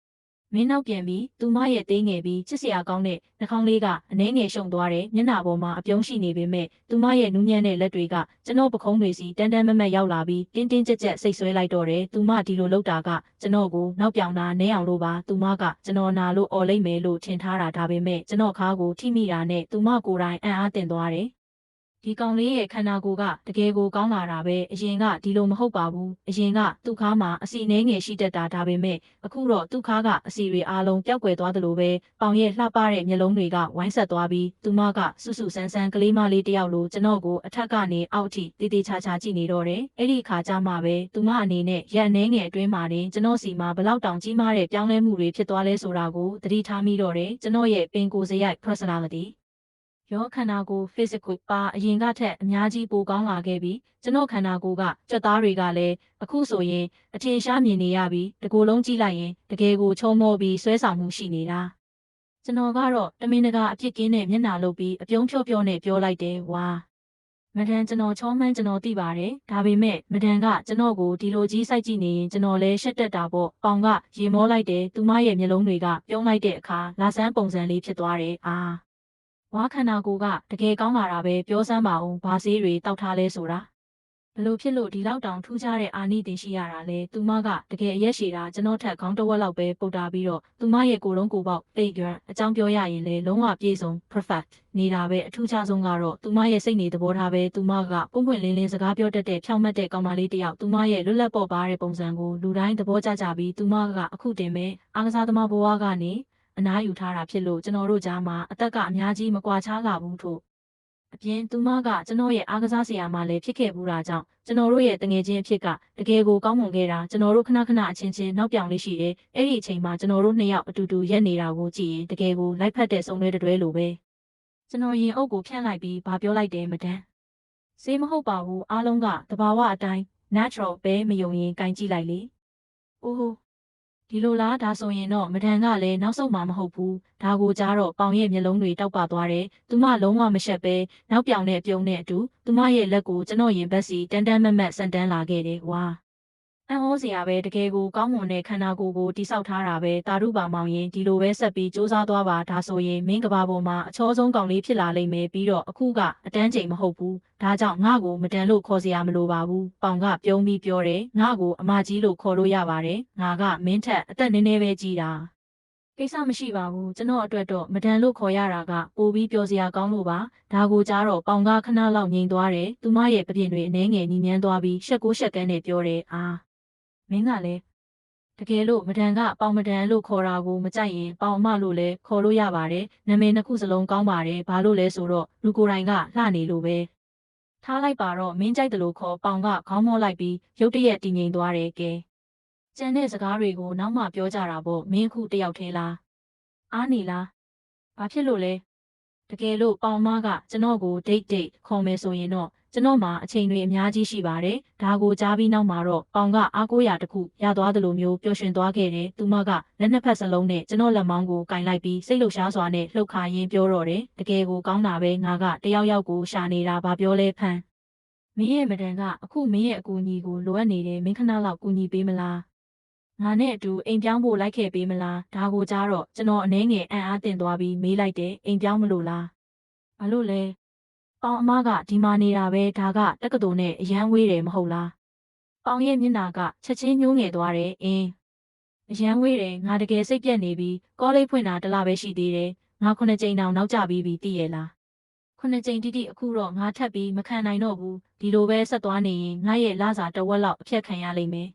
မင်းနောက်ပြန်ပြီးသူမရဲ့သေးငယ်ပြီးချစ်စရာကောင်းတဲ့နှာခေါင်းလေးကအနှဲငယ်ရှုံသွားတယ်မျက်နှာပေါ်မှာအပြုံးရှိနေပေမဲ့သူမရဲ့နူးညံ့တဲ့လက်တွေကကျွန်တော်ပခုံးတွေစီတန်းတန်းမမတ်ရောက်လာပြီးတင်းတင်းကြပ်ကြပ်စိတ်ဆွဲလိုက်တော့တယ်သူမဒီလိုလုပ်တာကကျွန်တော်ကိုနောက်ပြောင်တာနဲအောင်လို့ပါသူမကကျွန်တော်နာလို့អော်လိုက်မယ်လို့ထင်ထားတာဒါပေမဲ့ကျွန်တော်ခါကိုထိမိတာနဲ့သူမကိုယ်တိုင်အံ့အားသင့်သွားတယ်ဒီကောင်လေးရဲ့ခန္ဓာကိုယ်ကတကယ်ကိုကောင်းလာတာပဲအရင်ကဒီလိုမဟုတ်ပါဘူးအရင်ကသူ့ခါမှာအစီနှဲငယ်ရှိတတ်တာဒါပေမဲ့အခုတော့သူ့ခါကအစီတွေအားလုံးပျောက်ကွယ်သွားသလိုပဲပေါင်ရဲ့လှပတဲ့မျက်လုံးတွေကဝိုင်းဆက်သွားပြီးသူမကဆူဆူဆန်းဆန်းကလေးမလေးတယောက်လိုကျွန်တော်ကိုအထက်ကနေအောက်အထိတေးသေးချာချာကြည့်နေတော့တယ်အဲ့ဒီခါကျမှပဲသူမအနေနဲ့ရက်နှဲငယ်အတွင်းမှာတင်ကျွန်တော်စီမှာဘလောက်တောင်ကြီးမားတဲ့ပြောင်းလဲမှုတွေဖြစ်သွားလဲဆိုတာကိုသတိထားမိတော့တယ်ကျွန်တော်ရဲ့ပင်ကိုယ်စရိုက် personalityရောခန္ဓာကိုယ် physical ပါအရင်ကထက်အများကြီးပိုကောင်းလာခဲ့ပြီးကျွန်တော်ခန္ဓာကိုယ်ကကြွက်သားတွေကလည်းအခုဆိုရင်အထင်ရှားမြင်နေရပြီးတကူလုံးကြည့်လိုက်ရင်တကယ်ကိုချုံမောပြီးဆွဲဆောင်မှုရှိနေတာကျွန်တော်ကတော့တမင်တကာအပြစ်ကင်းတဲ့မျက်နှာလုပ်ပြီးအပြုံးဖြော့ဖြော့နဲ့ပြောလိုက်တယ်ဝါမဒန်ကျွန်တော်ချောမှန်းကျွန်တော်သိပါတယ်ဒါပေမဲ့မဒန်ကကျွန်တော်ကိုဒီလိုကြီးစိုက်ကြည့်နေရင်ကျွန်တော်လည်းရှက်တက်တာပေါ့ပေါင်ကရေမောလိုက်တယ်သူမရဲ့မျက်လုံးတွေကပြုံးလိုက်တဲ့အခါလာဆန်းပုံစံလေးဖြစ်သွားတယ်အာဝါခန္ဓာကိုယ်ကတကယ်ကောင်းလာတာပဲပြောစမ်းပါဦးဘာဆေးတွေတောက်ထားလဲဆိုတာ ဘလို့ဖြစ်လို့ဒီလောက်တောင်ထူးခြားတဲ့အာနိသင်ရှိရတာလဲသူမကတကယ်အရက်ရှည်တာကျွန်တော်ထက်ခေါင်းတစ်ဝက်လောက်ပဲပုတ်တာပြီးတော့သူမရဲ့ကိုယ်လုံးကိုယ်ပေါက်တိတ်ကြွအကြောင်းပြောရရင်လေလုံးဝပြည့်စုံ perfect နေတာပဲအထူးခြားဆုံးကတော့သူမရဲ့စိတ်နေသဘောထားပဲသူမကပွင့်ပွင့်လင်းလင်းစကားပြောတတ်တဲ့ဖြောင့်မတ်တဲ့ကောင်မလေးတစ်ယောက်သူမရဲ့လွတ်လပ်ပေါ်ပါတဲ့ပုံစံကိုလူတိုင်းသဘောကျကြပြီးသူမကအခုတင်ပဲအားကစားသမားဘဝကနေအနားယူထားတာဖြစ်လို့ကျွန်တော်တို့ကြားမှာအသက်ကအများကြီးမကွာခြားလာဘူးထို့အပြင်သူမကကျွန်တော်ရဲ့အားကစားဆရာမလည်းဖြစ်ခဲ့ဘူးတာကြောင့်ကျွန်တော်တို့ရဲ့တငယ်ချင်းအဖြစ်ကတကယ်ကိုကောင်းမွန်ခဲ့တာကျွန်တော်တို့ခဏခဏအချင်းချင်းနောက်ပြောင်လေးရှိတယ်။အဲ့ဒီအချိန်မှာကျွန်တော်တို့နှစ်ယောက်အတူတူရက်နေတာကိုကြည့်ရင်တကယ်ကိုလိုက်ဖက်တဲ့စုံတွဲတွဲလိုပဲကျွန်တော်ရင်အုပ်ကိုဖြန့်လိုက်ပြီးဘာပြောလိုက်တယ်မတန်း။စေးမဟုတ်ပါဘူးအားလုံးကတဘာဝအတိုင်း natural ပဲမယုံရင်ကင်ကြည့်လိုက်လေ။အိုးဒီလိုလားဒါဆိုရင်တော့မဒန်ကလည်းနောက်ဆုံးမှမဟုတ်ဘူးဒါကိုကြားတော့ပေါင်ရဲ့မျက်လုံးတွေတောက်ပသွားတယ်သူမလုံးဝမရှက်ပဲနောက်ပြောင်တဲ့အပြုံးနဲ့အတူသူမရဲ့လက်ကိုကျွန်တော်ရင်ဘက်စီတန်းတန်းမတ်မတ်ဆန်တန်းလာခဲ့တယ်ဝါအံ့ဩစရာပဲတကယ်ကိုကောင်းမွန်တဲ့ခန္ဓာကိုယ်ကိုတိဆောက်ထားတာပဲတာရုပါမောင်ရင်ဒီလိုပဲဆက်ပြီးစူးစမ်းသွားပါဒါဆိုရင်မင်းကဘာပေါ်မှာအချောဆုံးကောင်လေးဖြစ်လာလိမ့်မယ်ပြီးတော့အခုကအတန်းချိန်မဟုတ်ဘူးဒါကြောင့်ငါ့ကိုမတန်လို့ခေါ်စရာမလိုပါဘူးပေါင်ကပြုံးပြီးပြောတယ်ငါ့ကိုအမကြီးလို့ခေါ်လို့ရပါတယ်ငါကမင်းထက်အသက်နည်းနည်းပဲကြီးတာကိစ္စမရှိပါဘူးကျွန်တော်အတွက်တော့မတန်လို့ခေါ်ရတာကပိုပြီးပြောစရာကောင်းလို့ပါဒါကိုကြားတော့ပေါင်ကခဏလောက်ငြိမ်သွားတယ်သူမရဲ့ပြပြင်းတွေအနှဲငယ်ညီမြန်းသွားပြီးရှက်ကိုရှက်ကန်းနဲ့ပြောတယ်အာမင်းကလည်းတကယ်လို့မဒန်ကပေါင်မဒန်လို့ခေါ်တာကိုမကြိုက်ရင်ပေါင်အမလို့လည်းခေါ်လို့ရပါတယ်နာမည်နှစ်ခုစလုံးကောင်းပါတယ်ဘာလို့လဲဆိုတော့လူကိုယ်တိုင်ကလှနေလို့ပဲထားလိုက်ပါတော့မင်းကြိုက်တယ်လို့ခေါ်ပေါင်ကခေါင်းမောလိုက်ပြီးရုတ်တရက်တည်ငြိမ်သွားတယ်ကဲကျန်တဲ့စကားတွေကိုနောက်မှပြောကြတာပေါ့မင်းအခုတယောက်သေးလားအားနေလားဘာဖြစ်လို့လဲတကယ်လို့ပေါင်မကကျွန်တော်ကိုဒိတ်ခေါ်မယ်ဆိုရင်တော့ကျွန်တော်မှာအချိန်တွေအများကြီးရှိပါတယ်။ဒါကိုကြားပြီးနောက်မှာတော့ပေါင်ကအားကိုးရာတစ်ခုရသွားသလိုမျိုးပျော်ရွှင်သွားခဲ့တယ်။သူမကလက်နှစ်ဖက်စလုံးနဲ့ကျွန်တော်လက်မောင်းကိုကင်လိုက်ပြီးစိတ်လှုပ်ရှားစွာနဲ့လှုပ်ခါရင်းပြောတော့တယ်။တကယ်ကိုကောင်းတာပဲငါကတယောက်ယောက်ကိုရှာနေတာဘာပြောလဲဖန်။မင်းရဲ့မဒန်ကအခုမင်းရဲ့အကူအညီကိုလိုအပ်နေတယ်မင်းခဏလောက်ကူညီပေးမလား။ငါနဲ့အတူအိမ်ပြောင်းဖို့လိုက်ခဲ့ပေးမလား။ဒါကိုကြားတော့ကျွန်တော်အနှဲငယ်အံ့အားသင့်သွားပြီးမေးလိုက်တယ်အိမ်ပြောင်းမလို့လား။ဘာလို့လဲ။ပေါင်အမကဒီမှာနေတာပဲဒါကတက္ကသိုလ်နဲ့အရန်ဝေးတယ်မဟုတ်လား။ပေါင်ရဲ့မျက်နှာကချက်ချင်းညှိုးငယ်သွားတယ်အင်းအရန်ဝေးတယ်ငါတကယ်စိတ်ပြက်နေပြီးကောလိပ်ဖွင့်တာတစ်လပဲရှိသေးတယ်ငါ9ကြိမ်တောင်နောက်ကျပြီးပြီသိရဲ့လား9ကြိမ်တိတိအခုတော့ငါထပ်ပြီးမခံနိုင်တော့ဘူးဒီလိုပဲဆက်သွားနေရင်ငါရဲ့လစာတစ်ဝက်လောက်အဖြတ်ခံရလိမ့်မယ်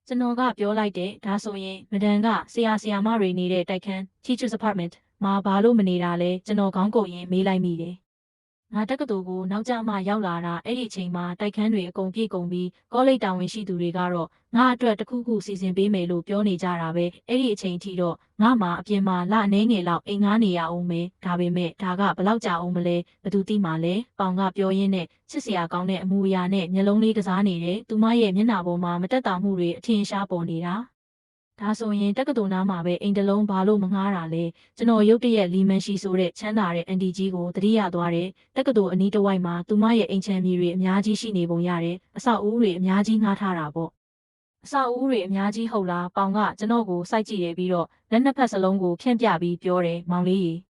ကျွန်တော်ကပြောလိုက်တယ်ဒါဆိုရင်မဒန်ကဆရာမတွေနေတဲ့တိုက်ခန်း Teachers Apartment မှာဘာလို့မနေတာလဲကျွန်တော်ခေါင်းကုပ်ရင်မေးလိုက်မိတယ်ငါတက္ကသိုလ်ကိုနောက်ကျမှရောက်လာတာအဲ့ဒီအချိန်မှာတိုက်ခန်းတွေအကုန်ပြည့်ကုန်ပြီးကောလိပ်တာဝန်ရှိသူတွေကတော့ငါအတွက်တခုခုစီစဉ်ပေးမယ်လို့ပြောနေကြတာပဲအဲ့ဒီအချိန်ထိတော့ငါမှအပြင်မှာလအနေငယ်လောက်အိမ်ငားနေရအောင်မယ်ဒါပေမဲ့ဒါကဘလောက်ကြာအောင်မလဲဘသူသိမှလဲပေါင်ကပြောရင်းနဲ့ချစ်စရာကောင်းတဲ့အမူအရာနဲ့မျက်လုံးလေးကစားနေတယ်သူမရဲ့မျက်နှာပေါ်မှာမတက်တာမှုတွေအထင်ရှားပေါ်နေတာဒါဆိုရင်တက္ကသိုလ်နားမှာပဲအိမ်တလုံးဘာလို့မငှားတာလဲကျွန်တော်ရုတ်တရက်လီမန်ရှိဆိုတဲ့ချမ်းသာတဲ့အန်တီကြီးကိုသတိရသွားတယ်တက္ကသိုလ်အနီးတစ်ဝိုက်မှာသူမရဲ့အိမ်ချမ်းမြေတွေအများကြီးရှိနေပုံရတယ်အဆောက်အဦတွေအများကြီးငှားထားတာပေါ့အဆောက်အဦတွေအများကြီးဟုတ်လားပေါင်ကကျွန်တော်ကိုစိုက်ကြည့်တယ်ပြီးတော့လက်နှစ်ဖက်စလုံးကိုဖြန့်ပြပြီးပြောတယ်မောင်လေးရေ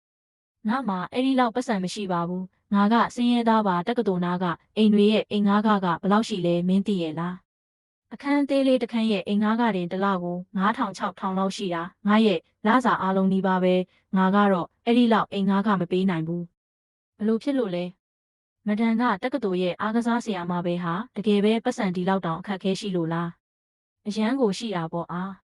ငါမှအဲ့ဒီလောက်ပတ်စံမရှိပါဘူးငါကစင်းရဲသားပါတက္ကသိုလ်နားကအိမ်တွေရဲ့အိမ်ငှားကဘယ်လောက်ရှိလဲမင်းသိရဲ့လားအခန်းသေးလေးတစ်ခန်းရဲ့အိမ်ငှားကတင်တစ်လကို9000 6000လောက်ရှိတာငါရဲ့လစာအားလုံးဒီပါပဲငါကတော့အဲ့ဒီလောက်အိမ်ငှားကမပေးနိုင်ဘူးဘလို့ဖြစ်လို့လဲမဒန်ကတက္ကသိုလ်ရဲ့အားကစားဆရာမပဲဟာတကယ်ပဲပတ်စံဒီလောက်တောင်အခက်ခဲရှိလို့လားအရန်ကိုရှိတာပေါ့အား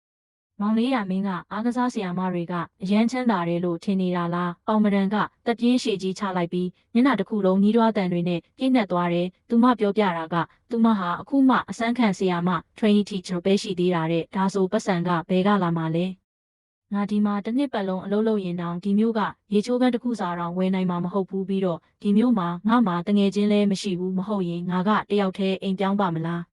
မောင်လေးရမင်းကအားကစားဆရာမတွေကအရန်ချမ်းသာတယ်လို့ထင်နေတာလားပေါင်မဒန်ကတက်ပြင်းရှည်ကြီးချလိုက်ပြီးမျက်နှာတစ်ခုလုံးညီးတွားတန်တွေနဲ့ပြည့်နှက်သွားတယ်သူမပြောပြတာကသူမဟာအခုမှအစမ်းခံဆရာမ training teacher ပဲရှိသေးတာတဲ့ဒါဆိုပတ်စံကဘယ်ကလာမှာလဲငါဒီမှာတစ်နှစ်ပတ်လုံးအလုပ်လုပ်ရင်တောင်ဒီမျိုးကရေချိုးခန်းတစ်ခုစာတောင်ဝယ်နိုင်မှာမဟုတ်ဘူးပြီးတော့ဒီမျိုးမှာငါမှတငယ်ချင်းလည်းမရှိဘူးမဟုတ်ရင်ငါကတယောက်တည်းအိမ်ပြောင်းပါမလာ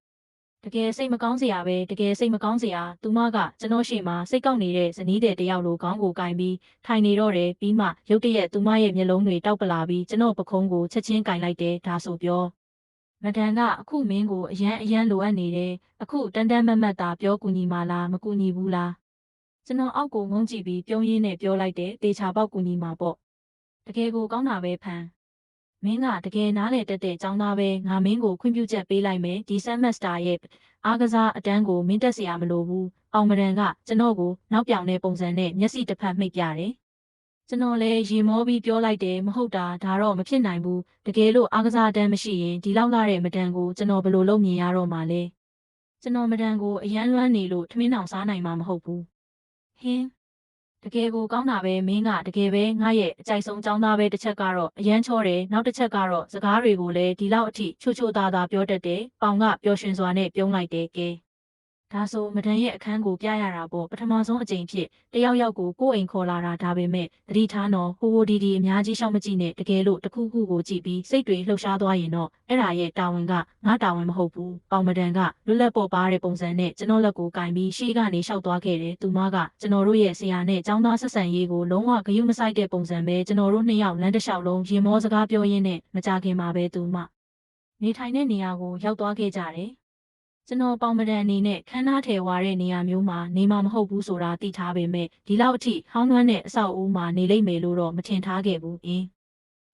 းတကယ်စိတ်မကောင်းစရာပဲတကယ်စိတ်မကောင်းစရာသူမကကျွန်တော်ရှေ့မှာစိတ်ကောက်နေတဲ့ဇနီးတဲ့တယောက်လိုခေါင်းကိုကင်ပြီးထိုင်နေတော့တယ်ပြီးမှရုတ်တရက်သူမရဲ့မျက်လုံးတွေတောက်ပလာပြီးကျွန်တော်ပခုံးကိုချက်ချင်းကင်လိုက်တယ်ဒါဆိုပြောမဒန်ကအခုမင်းကိုအရန်လိုအပ်နေတယ်အခုတန်တန်မတ်မတ်သာပြောကူညီပါလားမကူညီဘူးလားကျွန်တော်အောက်ကိုငုံကြည့်ပြီးပြုံးရင်းနဲ့ပြောလိုက်တယ်တေချာပေါက်ကူညီမှာပေါ့တကယ်ကိုကောင်းတာပဲဖန် မင်းကတကယ်နားလေတက်တဲ့ចောင်းသားပဲငါမင်းကိုခွင့်ပြုချက်ပေးလိုက်မယ်ဒီဆမ်မက်စတာရဲ့အားကစားအတန်းကိုမင်းတက်เสียမလိုဘူးအောင်မရန်ကကျွန်တော်ကိုနောက်ပြောင်တဲ့ပုံစံနဲ့မျက်စိတစ်ဖက်မှိတ်ပြတယ်ကျွန်တော်လည်းရေမောပြီးပြောလိုက်တယ်မဟုတ်တာဒါတော့မဖြစ်နိုင်ဘူးတကယ်လို့အားကစားအတန်းမရှိရင်ဒီလောက်လာတဲ့မတန်ကိုကျွန်တော်ဘယ်လိုလုပ်မြင်ရတော့မှလဲကျွန်တော်မတန်ကိုအရန်လွမ်းနေလို့ထမင်းတောင်စားနိုင်မှာမဟုတ်ဘူးဟင်းတကယ်ကိုကောင်းတာပဲမင်းကတကယ်ပဲငါရဲ့အကြိုက်ဆုံးចောင်းသားပဲတစ်ချက်ကတော့အရန်ချောတယ်နောက်တစ်ချက်ကတော့စကားတွေကိုလည်းဒီလောက်အထိချိုချိုသားသားပြောတတ်တယ်ပေါင်ကပျော်ရွှင်စွာနဲ့ပြုံးလိုက်တယ်ကဲဒါဆိုမဒန်ရဲ့အခန်းကိုပြရတာပေါ့ပထမဆုံးအကြိမ်ဖြစ်တယောက်ယောက်ကိုကိုယ်အိမ်ခေါ်လာတာဒါပေမဲ့သတိထားနော်ဟိုဟိုဒီဒီအများကြီးရှောက်မကြည့်နဲ့တကယ်လို့တစ်ခုခုကိုကြည့်ပြီးစိတ်တွေလှုပ်ရှားသွားရင်တော့အဲ့ဒါရဲ့တာဝန်ကငါတာဝန်မဟုတ်ဘူးပေါင်မဒန်ကလွတ်လပ်ပေါ်ပါတဲ့ပုံစံနဲ့ကျွန်တော်လက်ကိုကင်ပြီးရှေ့ကနေရှောက်သွားခဲ့တယ်သူမကကျွန်တော်တို့ရဲ့ဆရာနဲ့ចောင်းသားဆက်ဆံရေးကိုလုံးဝဂရုမစိုက်တဲ့ပုံစံပဲကျွန်တော်တို့နှစ်ယောက်လမ်းတစ်လျှောက်လုံးရင်မောစကားပြောရင်းနဲ့မကြခင်မှာပဲသူမနေထိုင်တဲ့နေရာကိုရောက်သွားခဲ့ကြတယ်ကျွန်တော်ပေါင်မဒန်အနေနဲ့ခန်းသားထဲဝါတဲ့နေရာမျိုးမှာနေမှာမဟုတ်ဘူးဆိုတာသိထားပေမဲ့ဒီလောက်အထိဟောင်းနှွမ်းတဲ့အဆောက်အဦမှာနေလိမ့်မယ်လို့တော့မထင်ထားခဲ့ဘူး။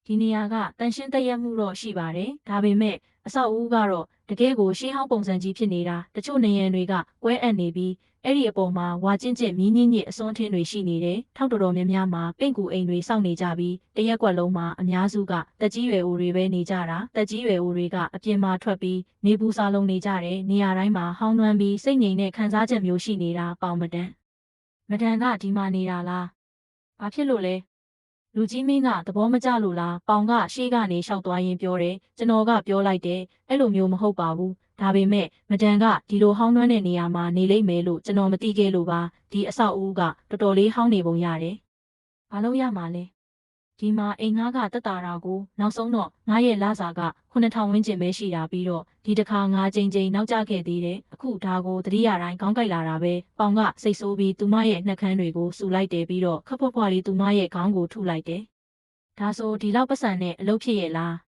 ဒီနေရာကတန်ရှင်းတရက်မှုတော့ရှိပါတယ်။ဒါပေမဲ့အဆောက်အဦကတော့တကယ်ကိုရှေးဟောင်းပုံစံကြီးဖြစ်နေတာတချို့နေရန်တွေကကွဲအပ်နေပြီးအဲ့ဒီအပေါ်မှာဝါကျင့်ကျင့်မြင်းညင်းညစ်အစွန်းထင်းတွေရှိနေတယ်။ထောက်တော်တော်များများမှာပင့်ကူအိမ်တွေစောင့်နေကြပြီးတရက်ကွက်လုံးမှာအများစုကတက်ကြီးရွယ်အိုတွေပဲနေကြတာတက်ကြီးရွယ်အိုတွေကအပြင်မှာထွက်ပြီးနေပူစာလုံးနေကြတယ်။နေရာတိုင်းမှာဟောင်းနှွမ်းပြီးစိတ်ငြိမ်တဲ့ခံစားချက်မျိုးရှိနေတာပေါင်မတန်။မတန်ကဒီမှာနေတာလား။ဘာဖြစ်လို့လဲ။လူကြီးမင်းကသဘောမကျလို့လားပေါင်ကရှေ့ကနေရှောက်သွားရင်းပြောတယ်ကျွန်တော်ကပြောလိုက်တယ်အဲ့လိုမျိုးမဟုတ်ပါဘူးဒါပေမဲ့မတန်ကဒီလိုဟောင်းနှွမ်းတဲ့နေရာမှာနေလိမ့်မယ်လို့ကျွန်တော်မသိခဲ့လို့ပါဒီအဆောက်အဦကတော်တော်လေးဟောင်းနေပုံရတယ်ဘာလို့ရမှာလဲဒီမှာအိမ်ငါးကတက်တာတာကိုနောက်ဆုံးတော့ငါရဲ့လစာက9000ဝန်းကျင်ပဲရှိတာပြီးတော့ဒီတစ်ခါငါချိန်နောက်ကျခဲ့သေးတယ်အခုဒါကိုတတိယတိုင်းခေါင်းကိုက်လာတာပဲပေါင်ကစိတ်ဆိုးပြီးသူမရဲ့နှက်ခမ်းတွေကိုစူလိုက်တယ်ပြီးတော့ခပ်ဖွက်ဖွက်လေးသူမရဲ့ခေါင်းကိုထုလိုက်တယ်ဒါဆိုဒီလောက်ပတ်စံနဲ့အလုပ်ဖြစ်ရဲ့လား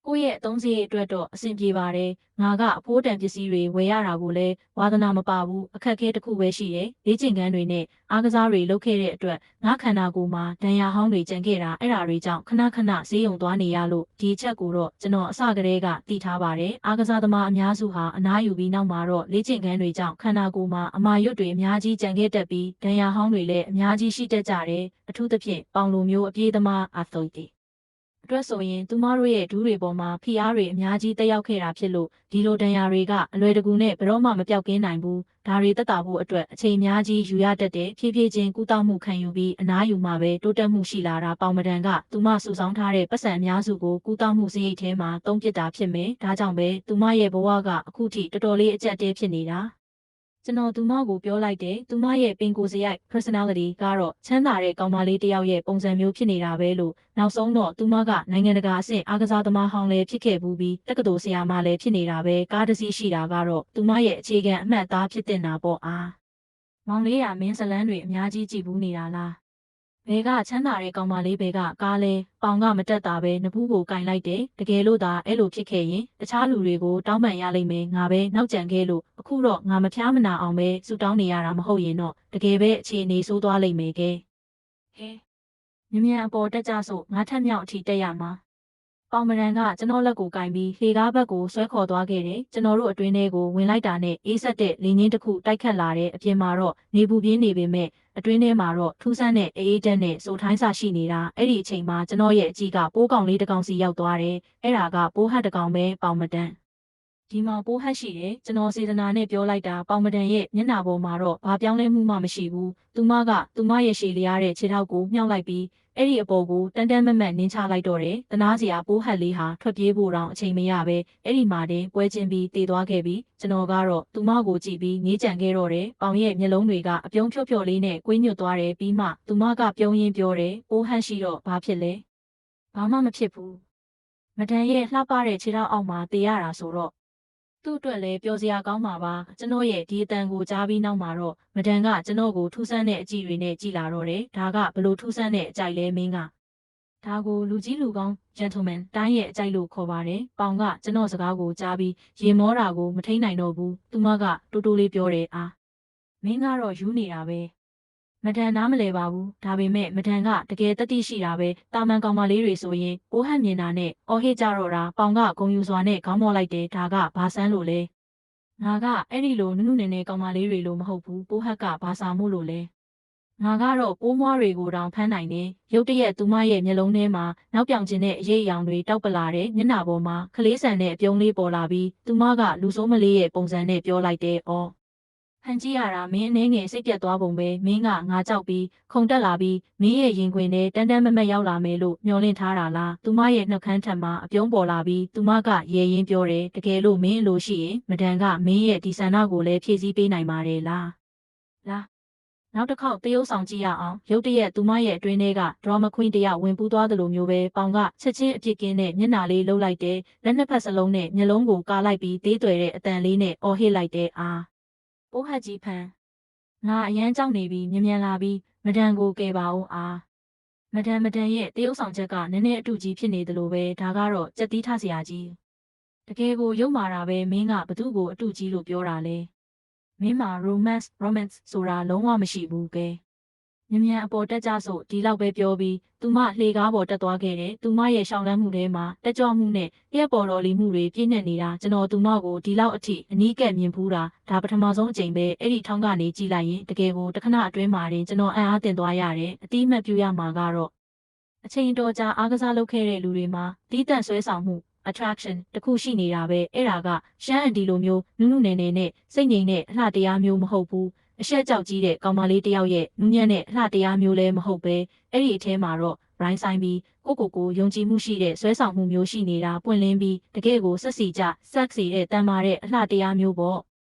ကိုယ့်ရဲ့အသုံးစရိတ်အတွက်တော့အဆင်ပြေပါတယ်ငါကအဖိုးတန်ပစ္စည်းတွေဝယ်ရတာကိုလည်းဝါသနာမပါဘူးအခက်အခဲတစ်ခုပဲရှိတယ်လေ့ကျင့်ခန်းတွေနဲ့အားကစားတွေလုပ်ခဲ့တဲ့အတွက်ငါခန္ဓာကိုယ်မှာဒဏ်ရာဟောင်းတွေကျန်ခဲ့တာအဲ့ဒါတွေကြောင့်ခဏခဏဈေးရုံသွားနေရလို့ဒီအချက်ကိုတော့ကျွန်တော်အစကတည်းကသိထားပါတယ်အားကစားသမားအများစုဟာအနားယူပြီးနောက်မှာတော့လေ့ကျင့်ခန်းတွေကြောင့်ခန္ဓာကိုယ်မှာအမာရွတ်တွေအများကြီးကျန်ခဲ့တတ်ပြီးဒဏ်ရာဟောင်းတွေလည်းအများကြီးရှိတတ်ကြတယ်အထူးသဖြင့်ပေါင်လိုမျိုးအပြေးသမားအာသိုတီအတွက်ဆိုရင်သူမတို့ရဲ့ဒူးတွေပေါ်မှာဖိအားတွေအများကြီးတက်ရောက်ခဲ့တာဖြစ်လို့ဒီလိုဒဏ်ရာတွေကအလွယ်တကူနဲ့ဘယ်တော့မှမပြောက်ကင်းနိုင်ဘူးဒါတွေတက်တာဖို့အတွက်အချိန်အများကြီးယူရတတ်တဲ့ဖြည်းဖြည်းချင်းကုသမှုခံယူပြီးအနားယူမှပဲတိုးတက်မှုရှိလာတာပေါင်မတန်ကသူမစုဆောင်းထားတဲ့ပတ်စံအများစုကိုကုသမှုစရိတ်ထဲမှာသုံးပစ်တာဖြစ်မယ်ဒါကြောင့်ပဲသူမရဲ့ဘဝကအခုထိတော်တော်လေးအကျက်တဲဖြစ်နေတာကျွန်တော်သူမကိုပြောလိုက်တယ်သူမရဲ့ပင်ကိုယ်စရိုက် personality ကတော့ချမ်းသာတဲ့ကောင်မလေးတစ်ယောက်ရဲ့ပုံစံမျိုးဖြစ်နေတာပဲလို့နောက်ဆုံးတော့သူမကနိုင်ငံတကာအဆင့်အားကစားသမားဟောင်းလည်းဖြစ်ခဲ့ဘူးပြီးတက္ကသိုလ်ဆရာမလည်းဖြစ်နေတာပဲကားတစ်စီးရှိတာကတော့သူမရဲ့အခြေခံအမှတ်အသားဖြစ်တင်တာပေါ့အားမောင်လေးရမင်းဇလန်းတွေအများကြီးကြည်ဘူးနေတာလားဘဲကချမ်းသာတဲ့ကောင်မလေးဘဲကကားလဲပေါင်ကမတက်တာပဲနဘူးကိုကင်လိုက်တယ်တကယ်လို့သာအဲ့လိုဖြစ်ခဲ့ရင်တခြားလူတွေကိုတောင်းပန်ရလိမ့်မယ်ငါပဲနောက်ကျန်ခဲ့လို့အခုတော့ငါမဖျားမနာအောင်ပဲဆူတောင်းနေရတာမဟုတ်ရင်တော့တကယ်ပဲအခြေအနေဆိုးသွားလိမ့်မယ်ကဲဟဲမြ мян အပေါ်တက်ကြဆိုငါထက်မြောက်အထိတက်ရမှာပေါင်မရန်ကကျွန်တော်လက်ကိုကင်ပြီးလှေကားဘက်ကိုဆွဲခေါ်သွားခဲ့တယ်ကျွန်တော်တို့အတွင်းထဲကိုဝင်လိုက်တာနဲ့အေးဆက်တဲ့လင်းချင်းတစ်ခုတိုက်ခတ်လာတဲ့အပြင်မှာတော့နေပူပြင်းနေပေမဲ့အတွင်းထဲမှာတော့ထူးဆန်းတဲ့အေးတက်နဲ့စိုးထိုင်းစာရှိနေတာအဲ့ဒီအချိန်မှာကျွန်တော်ရဲ့အကြီးကပိုးကောင်လေးတစ်ကောင်စီရောက်သွားတယ်အဲ့ဒါကပိုးဟတ်တစ်ကောင်ပဲပေါင်မတန်ဒီမှာပိုးဟတ်ရှိတယ်ကျွန်တော်စေတနာနဲ့ပြောလိုက်တာပေါင်မတန်ရဲ့မျက်နှာပေါ်မှာတော့ဘာပြောင်းလဲမှုမှမရှိဘူးသူမကသူမရဲ့ရှည်လျားတဲ့ခြေထောက်ကိုမြှောက်လိုက်ပြီးအဲ့ဒီအပေါ်ကိုတန်းတန်းမတ်မတ်နင်းချလိုက်တော့တယ်တနာစရာပိုးဟတ်လေးဟာထွက်ပြေးဖို့တောင်အချိန်မရပဲအဲ့ဒီမှာတင်ပွဲချင်းပြီးတည်သွားခဲ့ပြီးကျွန်တော်ကတော့သူမကိုကြည့်ပြီးငေးကြံခဲ့တော့တယ်ပေါင်ရဲ့မျက်လုံးတွေကအပြုံးဖြော့ဖြော့လေးနဲ့ကွေးညွတ်သွားတယ်ပြီးမှသူမကပြုံးရင်းပြောတယ်ပိုးဟတ်ရှိတော့ဘာဖြစ်လဲဘာမှမဖြစ်ဘူးမတန်ရဲ့လှပတဲ့ခြေထောက်အောက်မှာတည်ရတာဆိုတော့သူ့အတွက်လည်းပြောစရာကောင်းမှာပါကျွန်တော်ရဲ့ဒီအတန်ကိုကြားပြီးနောက်မှာတော့မဒန်ကကျွန်တော်ကိုထူးဆန်းတဲ့အကြည့်တွေနဲ့ကြည်လာတော့တယ်ဒါကဘလို့ထူးဆန်းတဲ့အကြိုက်လဲမင်းကဒါကိုလူကြီးလူကောင်း gentleman တိုင်းရဲ့အကြိုက်လို့ခေါ်ပါတယ်ပေါင်ကကျွန်တော်စကားကိုကြားပြီးရေမောတာကိုမထိန်နိုင်တော့ဘူးသူမကတူတူလေးပြောတယ်အာမင်းကတော့ယူနေတာပဲ မဒန်နားမလဲပါဘူးဒါပေမဲ့မဒန်ကတကယ်တတိရှိတာပဲတာမန်ကောင်မလေးတွေဆိုရင်ပိုးဟန်မြင်တာနဲ့အော်ဟစ်ကြတော့တာပေါင်ကဂုံယူစွာနဲ့ခေါင်းမော့လိုက်တယ်ဒါကဘာဆန်းလို့လဲငါကအဲ့ဒီလိုနုနုနယ်နယ်ကောင်မလေးတွေလိုမဟုတ်ဘူးပိုးဟက်ကဘာစာမှုလို့လဲငါကတော့ပိုးမွားတွေကိုတောင်ဖမ်းနိုင်တယ်ရုတ်တရက်သူမရဲ့မျက်လုံးထဲမှာနောက်ပြောင်ခြင်းနဲ့အရေးအယောင်တွေတောက်ပလာတဲ့မျက်နှာပေါ်မှာခလေးဆန်တဲ့အပြုံးလေးပေါ်လာပြီးသူမကလူဆိုးမလေးရဲ့ပုံစံနဲ့ပြောလိုက်တယ်အော်ဟန်ကြည့်ရတာမင်းအနေငယ်စိတ်ပြတ်သွားပုံပဲမင်းကငါကြောက်ပြီးခုန်တက်လာပြီးမင်းရဲ့ရင်ခွင်ထဲတန်းတန်းမမတ်ရောက်လာမယ်လို့မျှော်လင့်ထားတာလားသူမရဲ့နှုတ်ခမ်းထက်မှာအပြုံးပေါ်လာပြီးသူမကရေရင်ပြောတယ်တကယ်လို့မင်းလိုရှိရင်မဒန်ကမင်းရဲ့ဒီဆန္ဒကိုလည်းဖြည့်ဆည်းပေးနိုင်ပါတယ်လားနောက်တစ်ခေါက်တရုပ်ဆောင်ကြည့်ရအောင်ရုတ်တရက်သူမရဲ့အတွင်းထဲက drama queen တယောက်ဝင်ပူးသွားသလိုမျိုးပဲပေါင်ကချက်ချင်းအပြစ်ကင်းတဲ့မျက်နှာလေးလှုပ်လိုက်တယ်လက်နှစ်ဖက်စလုံးနဲ့မျက်လုံးကိုကာလိုက်ပြီးသေးသွယ်တဲ့အတန်လေးနဲ့အော်ဟစ်လိုက်တဲ့ပိုးဟက်ကြီးဖန်ငါအရန်ကြောက်နေပြီးမြန်လာပြီးမဒန်ကိုကယ်ပါဦးမဒန်ရဲ့တရုပ်ဆောင်ချက်ကနည်းနည်းအတူကြီးဖြစ်နေသလိုပဲဒါကတော့ကြက်သီးထစရာကြီးတကယ်ကိုရုပ်မာတာပဲမင်းကဘသူ့ကိုအတူကြီးလို့ပြောတာလဲမင်းမှာ romance ဆိုတာလုံးဝမရှိဘူးကဲမြန်အပေါ်တက်ကြဆိုဒီလောက်ပဲပြောပြီးသူမလှေကားပေါ်တက်သွားခဲ့တယ်သူမရဲ့ရှောင်းလန်းမှုထဲမှာတက်ကြွမှုနဲ့ရက်ပေါ်တော်လီမှုတွေပြည့်နေနေတာကျွန်တော်သူမကိုဒီလောက်အထိအနီးကပ်မြင်ဖူးတာဒါပထမဆုံးအကြိမ်ပဲအဲ့ဒီထောင်းကနေကြည့်လိုက်ရင်တကယ်ကိုတခဏအတွင်းမှာတင်ကျွန်တော်အံ့အားသင့်သွားရတယ်အတိအမှတ်ပြုရမှာကတော့အချိန်တော်ကြာအားကစားလုပ်ခဲ့တဲ့လူတွေမှာတီးတန့်ဆွဲဆောင်မှုattraction တခုရှိနေတာပဲအဲ့ဒါကရှမ်းအန်ဒီလိုမျိုးနုနုနယ်နယ်နဲ့စိတ်ငြိမ်တဲ့အလှတရားမျိုးမဟုတ်ဘူးအရှက်ကြောက်ကြီးတဲ့ကောင်မလေးတယောက်ရဲ့နူးညံ့တဲ့အလှတရားမျိုးလည်းမဟုတ်ပဲအဲ့ဒီအထဲမှာတော့ရိုင်းဆိုင်ပြီးကိုယုံကြည်မှုရှိတဲ့ဆွဲဆောင်မှုမျိုးရှိနေတာပွင့်လင်းပြီးတကယ့်ကိုဆက်စီကြဆက်စီတဲ့တန်မာတဲ့အလှတရားမျိုးပေါ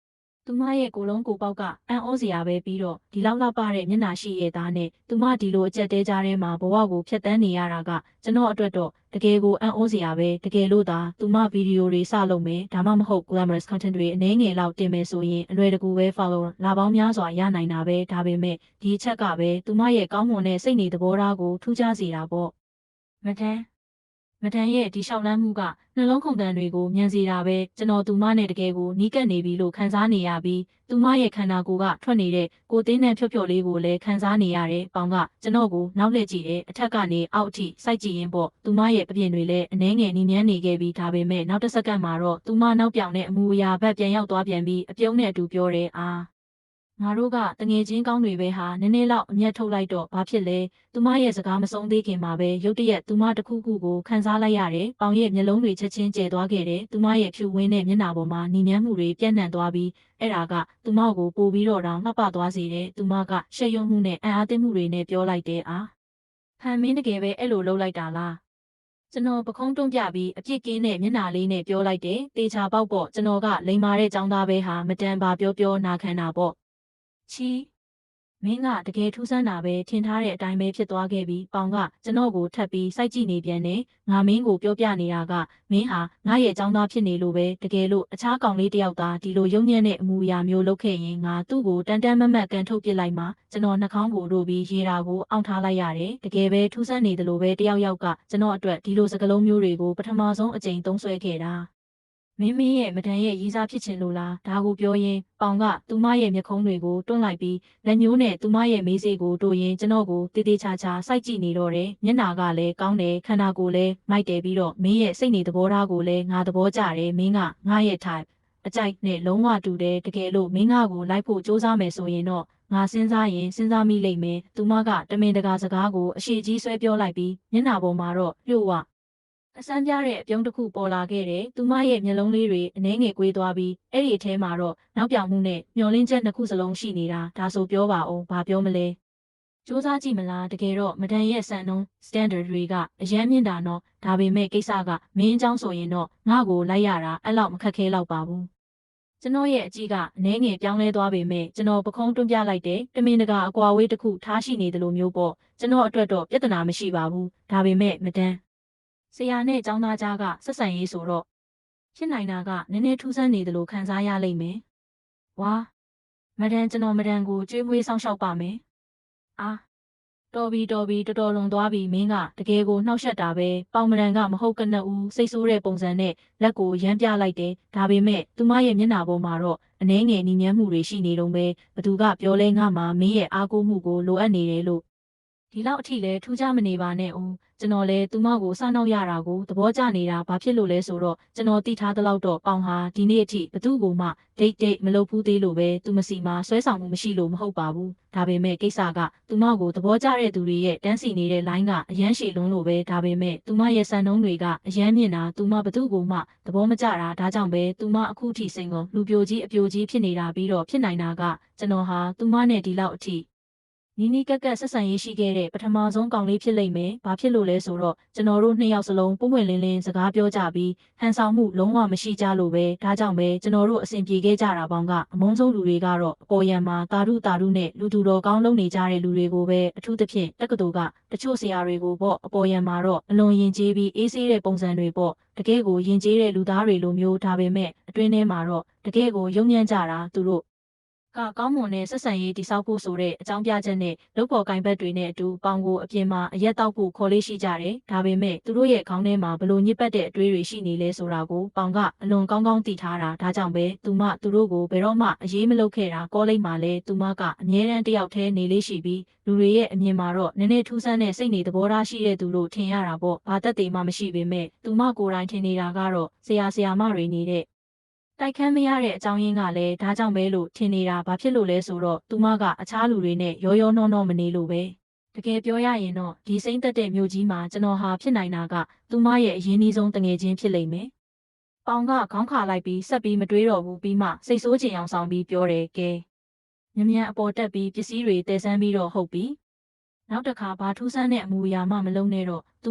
့သူမရဲ့ကိုလုံးကိုပေါက်ကအံ့ဩစရာပဲပြီးတော့ဒီလောက်လောက်ပတဲ့မျက်နှာရှိရဲ့သားနဲ့သူမဒီလိုအကျက်တဲကြားထဲမှာဘဝကိုဖျက်ဆီးနေရတာကကျွန်တော်အတွက်တော့တကယ်ကိုအံ့ဩစရာပဲတကယ်လို့သာသူမဗီဒီယိုတွေစလုပ်မယ်ဒါမှမဟုတ် glamorous content တွေအနည်းငယ်လောက်တင်မယ်ဆိုရင်အလွယ်တကူပဲ follow လာပေါင်းများစွာရနိုင်တာပဲဒါပေမဲ့ဒီအချက်ကပဲသူမရဲ့ကောင်းမွန်တဲ့စိတ်နေသဘောထားကိုထူးခြားစေတာပေါ့မဒန်ရဲ့ဒီလျှောက်လန်းမှုကနှလုံးခုန်တန်တွေကိုမြန်စေတာပဲကျွန်တော်သူမနဲ့တကယ်ကိုနီးကပ်နေပြီလို့ခံစားနေရပြီးသူမရဲ့ခန္ဓာကိုယ်ကထွက်နေတဲ့ကိုသေးနဲ့ဖြော့လေးကိုလည်းခံစားနေရတယ်ပေါင်ကကျွန်တော်ကိုနောက်လှည့်ကြည့်တယ်အထက်ကနေအောက်အထိစိုက်ကြည့်ရင်ပေါ့သူမရဲ့အပြင်တွေလည်းအနှဲငယ်နီးမြန်းနေခဲ့ပြီးဒါပေမဲ့နောက်တစ်စက္ကန့်မှာတော့သူမနောက်ပြောင်တဲ့အမူအရာဘက်ပြန်ရောက်သွားပြန်ပြီးအပြုံးနဲ့အတူပြောတယ်ငါတို့ကတငယ်ချင်းကောင်းတွေပဲဟာနည်းနည်းလောက်အမျက်ထုတ်လိုက်တော့ဘာဖြစ်လဲသူမရဲ့စကားမဆုံးသေးခင်မှာပဲရုတ်တရက်သူမတစ်ခုခုကိုခန်းစားလိုက်ရတယ်ပေါင်ရဲ့မျက်လုံးတွေချက်ချင်းကျဲသွားခဲ့တယ်သူမရဲ့ဖြူဝင်းတဲ့မျက်နှာပေါ်မှာညီမြန်းမှုတွေပြန့်နှံ့သွားပြီးအဲ့ဒါကသူမကိုပိုပြီးတော့တောင်လှပသွားစေတယ်သူမကရှက်ရွံ့မှုနဲ့အံ့အားသင့်မှုတွေနဲ့ပြောလိုက်တယ်ဟန်မင်းတကယ်ပဲအဲ့လိုလုပ်လိုက်တာလားကျွန်တော်ပခုံးတွန်းပြပြီးအပြစ်ကင်းတဲ့မျက်နှာလေးနဲ့ပြောလိုက်တယ်တေချာပေါက်ပေါ့ကျွန်တော်ကလိန်မာတဲ့ចောင်းသားပဲဟာမတန်ပါပြောနာခံတာပေါ့ချီမင်းကတကယ်ထူးဆန်းတာပဲထင်ထားတဲ့အတိုင်းပဲဖြစ်သွားခဲ့ပြီးပေါင်ကကျွန်တော်ကိုထပ်ပြီးစိုက်ကြည့်နေပြန်တယ်ငါမင်းကိုပြောပြနေတာကမင်းဟာငါရဲ့ចောင်းသားဖြစ်နေလို့ပဲတကယ်လို့အခြားကောင်လေးတယောက်သားဒီလိုယုံညံ့တဲ့အမူအရာမျိုးလုပ်ခဲ့ရင်ငါသူ့ကိုတန်တန်မတ်မတ်ကန်ထုတ်ပစ်လိုက်မှကျွန်တော်နှာခေါင်းကိုတို့ပြီးရေတာကိုအောင့်ထားလိုက်ရတယ်တကယ်ပဲထူးဆန်းနေတယ်လို့ပဲတယောက်ကကျွန်တော်အတွက်ဒီလိုစကားလုံးမျိုးတွေကိုပထမဆုံးအကြိမ်သုံးဆွဲခဲ့တာမင်းရဲ့မဒန်ရဲ့ရေးစားဖြစ်ချင်လို့လားဒါကိုပြောရင်ပေါင်ကသူမရဲ့မျက်ခုံးတွေကိုတွန်းလိုက်ပြီးလက်ညှိုးနဲ့သူမရဲ့မေးစေးကိုတို့ရင်ကျွန်တော်ကိုတေးသေးချာချာစိုက်ကြည့်နေတော့တယ်မျက်နာကလည်းကောင်းတယ်ခန္ဓာကိုယ်လည်းမိုက်တယ်ပြီးတော့မင်းရဲ့စိတ်နေသဘောထားကိုလည်းငါသဘောကျတယ်မင်းကငါရဲ့ type အကြိုက်နဲ့လုံးဝတူတယ်တကယ်လို့မင်းငါကိုလိုက်ဖို့စူးစမ်းမယ်ဆိုရင်တော့ငါစဉ်းစားမိလိမ့်မယ်သူမကတမင်တကာစကားကိုအရှိကြီးဆွဲပြောလိုက်ပြီးမျက်နာပေါ်မှာတော့လျှို့ဝအစမ်းပြတဲ့အပြုံးတစ်ခုပေါ်လာခဲ့တယ်။သူမရဲ့မျက်လုံးလေးတွေအနှဲငယ်ကွေးသွားပြီးအဲ့ဒီအထဲမှာတော့နောက်ပြောင်မှုနဲ့မျောလင်းချက်နှစ်ခုစလုံးရှိနေတာဒါဆိုပြောပါဦးဘာပြောမလဲ။စူးစမ်းကြည့်မလားတကယ်တော့မဒန်ရဲ့စံနှုန်း standard တွေကအရန်မြင့်တာနော်ဒါပေမဲ့ကိစ္စကမင်းအကြောင်းဆိုရင်တော့ငါ့ကိုလိုက်ရတာအဲ့လောက်မခက်ခဲတော့ပါဘူး။ကျွန်တော်ရဲ့အကြီးကအနှဲငယ်ပြောင်းလဲသွားပေမဲ့ကျွန်တော်ပခုံးတွန်းပြလိုက်တဲ့တမင်တကာအကွာဝေးတစ်ခုထားရှိနေတယ်လို့မျိုးပေါ့ကျွန်တော်အတွက်တော့ပြဿနာမရှိပါဘူးဒါပေမဲ့မဒန်ဆရာနဲ့ကျောင်းသားကြားကဆက်ဆံရေးဆိုတော့ဖြစ်နိုင်တာကနည်းနည်းထူးဆန်းနေတယ်လို့ခံစားရလိမ့်မယ်။ဝါမဒန်ကျွန်တော်မဒန်ကိုကြွေးမွေးဆောင်ရှောက်ပါမယ်။ တော်ပြီတော်တော်လွန်သွားပြီမင်းကတကယ်ကိုနှောက်ယှက်တာပဲပေါင်မရန်ကမဟုတ်ကနဦးစိတ်ဆိုးတဲ့ပုံစံနဲ့လက်ကိုရမ်းပြလိုက်တယ်ဒါပေမဲ့သူမရဲ့မျက်နှာပေါ်မှာတော့အနှဲငယ်နီးမြန်းမှုတွေရှိနေတော့ပဲဘသူကပြောလဲငါမှမင်းရဲ့အားကိုးမှုကိုလိုအပ်နေတယ်လို့ဒီလောက်အထိလဲထူးခြားမနေပါနဲ့ဦးကျွန်တော်လဲသူမကိုစနောက်ရတာကိုသဘောကျနေတာဘာဖြစ်လို့လဲဆိုတော့ကျွန်တော်သိထားသလောက်တော့ပေါင်ဟာဒီနေ့အထိဘသူ့ကိုမှဒိတ်မလုပ်ဘူးသေးလို့ပဲသူမစီမှာဆွဲဆောင်မှုမရှိလို့မဟုတ်ပါဘူးဒါပေမဲ့ကိစ္စကသူမကိုသဘောကျတဲ့သူတွေရဲ့တန်းစီနေတဲ့ line ကအရန်ရှည်လွန်းလို့ပဲဒါပေမဲ့သူမရဲ့စံနှုန်းတွေကအရန်မြင့်တာသူမဘသူ့ကိုမှသဘောမကျတာဒါကြောင့်ပဲသူမအခုထိစိန်ကုန်လူပြိုကြီးအပြိုကြီးဖြစ်နေတာပြီးတော့ဖြစ်နိုင်တာကကျွန်တော်ဟာသူမနဲ့ဒီလောက်အထိနီးနီးကပ်ကပ်ဆက်ဆံရေးရှိခဲ့တဲ့ပထမဆုံးကောင်လေးဖြစ်လိမ့်မယ်။ဘာဖြစ်လို့လဲဆိုတော့ကျွန်တော်တို့နှစ်ယောက်စလုံးပွင့်ပွင့်လင်းလင်းစကားပြောကြပြီးဟန်ဆောင်မှုလုံးဝမရှိကြလို့ပဲဒါကြောင့်ပဲကျွန်တော်တို့အဆင်ပြေခဲ့ကြတာပေါင်းကအမုန်းဆုံးလူတွေကတော့အပေါ်ယံမှာတာရုနဲ့လူသူတော်ကောင်းလုံးနေကြတဲ့လူတွေကိုပဲအထူးသဖြင့်တက္ကသိုလ်ကတချို့ဆရာတွေကိုပေါ့အပေါ်ယံမှာတော့အလွန်ယဉ်ကျေးပြီးအေးဆေးတဲ့ပုံစံတွေပေါ့တကယ်ကိုယဉ်ကျေးတဲ့လူသားတွေလိုမျိုးဒါပေမဲ့အတွင်းထဲမှာတော့တကယ်ကိုယုံညံ့ကြတာသူတို့ကောင်းမွန်တဲ့ဆက်ဆံရေးတိစောက်ဖို့ဆိုတဲ့အကြောင်းပြချက်နဲ့လုပ်ပေါ်ကိုင်ဘက်တွေနဲ့အတူပေါင်ကိုအပြင်မှာအရက်တောက်ဖို့ခေါ်လေးရှိကြတယ်။ဒါပေမဲ့သူတို့ရဲ့ခေါင်းထဲမှာဘလို့ညစ်ပတ်တဲ့အတွေးတွေရှိနေလဲဆိုတာကိုပေါင်ကအလွန်ကောင်းကောင်းသိထားတာဒါကြောင့်ပဲသူတို့ကိုဘယ်တော့မှအရေးမလုပ်ခဲ့တာကောလိပ်မှာလဲသူကအမြဲတမ်းတယောက်တည်းနေလေးရှိပြီးလူတွေရဲ့အမြင်မှာတော့နည်းနည်းထူးဆန်းတဲ့စိတ်နေသဘောထားရှိတဲ့သူလို့ထင်ရတာပေါ့။ဘာသက်သေမှမရှိပေမဲ့သူမကိုယ်တိုင်ထင်နေတာကတော့ဆရာမတွေနေတဲ့တိုက်ခန်းမရတဲ့အကြောင်းရင်းကလည်းဒါကြောင့်ပဲလို့ထင်နေတာဘာဖြစ်လို့လဲဆိုတော့သူမကအခြားလူတွေနဲ့ရောနှောမနေလို့ပဲတကယ်ပြောရရင်တော့ဒီစိမ့်သက်တဲ့မြို့ကြီးမှာကျွန်တော်ဟာဖြစ်နိုင်တာကသူမရဲ့အရင်းနှီးဆုံးတငယ်ချင်းဖြစ်လိမ့်မယ်။ပေါင်ကခေါင်းခါလိုက်ပြီးဆက်ပြီးမတွေးတော့ဘူးပြီးမှစိတ်ဆိုးချင်အောင်ဆောင်ပြီးပြောတယ်ကဲ။မြန်အပေါ်တက်ပြီးပစ္စည်းတွေတည်ဆန်းပြီးတော့ဟုတ်ပြီ။နောက်တစ်ခါဘာထူးဆန်းတဲ့အမူအရာမှမလုံးနဲ့တော့သူ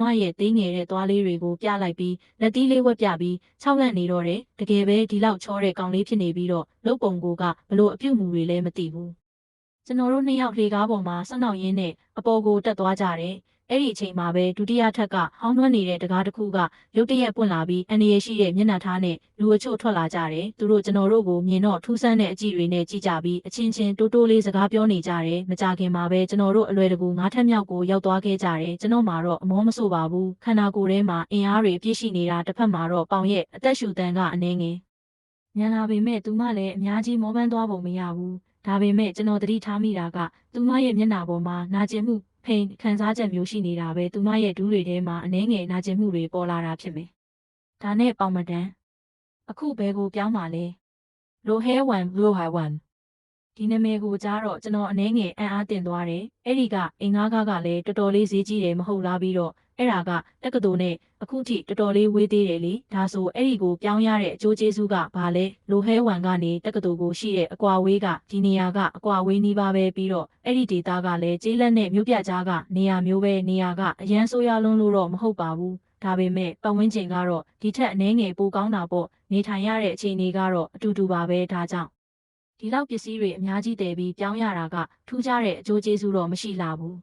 မရဲ့သေးငယ်တဲ့သွားလေးတွေကိုပြလိုက်ပြီးလက်သီးလေးဝက်ပြပြီးခြောက်လန့်နေတော့တယ်တကယ်ပဲဒီလောက်ချောတဲ့ကောင်လေးဖြစ်နေပြီးတော့လုတ်ပုံကဘလို့အပြုတ်မှုတွေလည်းမသိဘူးကျွန်တော်တို့နှစ်ယောက်လေကားပေါ်မှာဆောင်းနောက်ရင်းနဲ့အပေါ်ကိုတက်သွားကြတယ်အဲ့ဒီအချိန်မှာပဲဒုတိယထပ်ကဟောင်းနှွမ်းနေတဲ့တကားတစ်ခုကရုတ်တရက်ပွင့်လာပြီးအန်ရရှိတဲ့မျက်နှာထားနဲ့လူအချို့ထွက်လာကြတယ်သူတို့ကျွန်တော်တို့ကိုမြင်တော့ထူးဆန်းတဲ့အကြည့်တွေနဲ့ကြည့်ကြပြီးအချင်းချင်းတိုးလေးစကားပြောနေကြတယ်မကြခင်မှာပဲကျွန်တော်တို့အလွယ်တကူငါးထက်မြောက်ကိုရောက်သွားခဲ့ကြတယ်ကျွန်တော်မှာတော့အမောမဆို့ပါဘူးခန္ဓာကိုယ်ထဲမှာအင်အားတွေပြည့်ရှိနေတာတစ်ဖက်မှာတော့ပေါင်ရဲ့အသက်ရှူတန်းကအနှဲငယ်ညံလာပေမဲ့သူမလည်းအများကြီးမောပန်းသွားပုံမရဘူးဒါပေမဲ့ကျွန်တော်သတိထားမိတာကသူမရဲ့မျက်နှာပေါ်မှာနာကျင်မှုဖိန်ခံစားချက်မျိုးရှိနေတာပဲသူမရဲ့ဒူးတွေထဲမှာအနှဲငယ်နာကျင်မှုတွေပေါ်လာတာဖြစ်မယ်။ဒါနဲ့ပေါင်မတန်းအခုဘယ်ကိုပြောင်းပါလဲ။လိုဟဲဝန်ဒီနာမည်ကိုကြားတော့ကျွန်တော်အနှဲငယ်အံ့အားသင့်သွားတယ်။အဲ့ဒီကအင်္ဂါကလည်းတော်တော်လေးဈေးကြီးတယ်မဟုတ်လားပြီးတော့အဲ့ဒါကတက္ကသိုလ်နဲ့အခုထိတော်တော်လေးဝေးသေးတယ်လေဒါဆိုအဲ့ဒီကိုပြောင်းရတဲ့အကျိုးကျေးဇူးကဘာလဲလိုဟဲဝန်ကနေတက္ကသိုလ်ကိုရှိတဲ့အကွာဝေးကဒီနေရာကအကွာဝေးနီးပါးပဲပြီးတော့အဲ့ဒီဒေတာကလည်းကျေးလက်နဲ့မြို့ပြကြားကနေရာမျိုးပဲနေရာကအရန်ဆိုးရလွန်းလို့တော့မဟုတ်ပါဘူးဒါပေမဲ့ပတ်ဝန်းကျင်ကတော့ဒီထက်အနည်းငယ်ပိုကောင်းတာပေါ့နေထိုင်ရတဲ့အခြေအနေကတော့အတူတူပါပဲဒါကြောင့်ဒီလောက်ပစ္စည်းတွေအများကြီးတည်ပြီးပြောင်းရတာကထူးခြားတဲ့အကျိုးကျေးဇူးတော့မရှိလာဘူး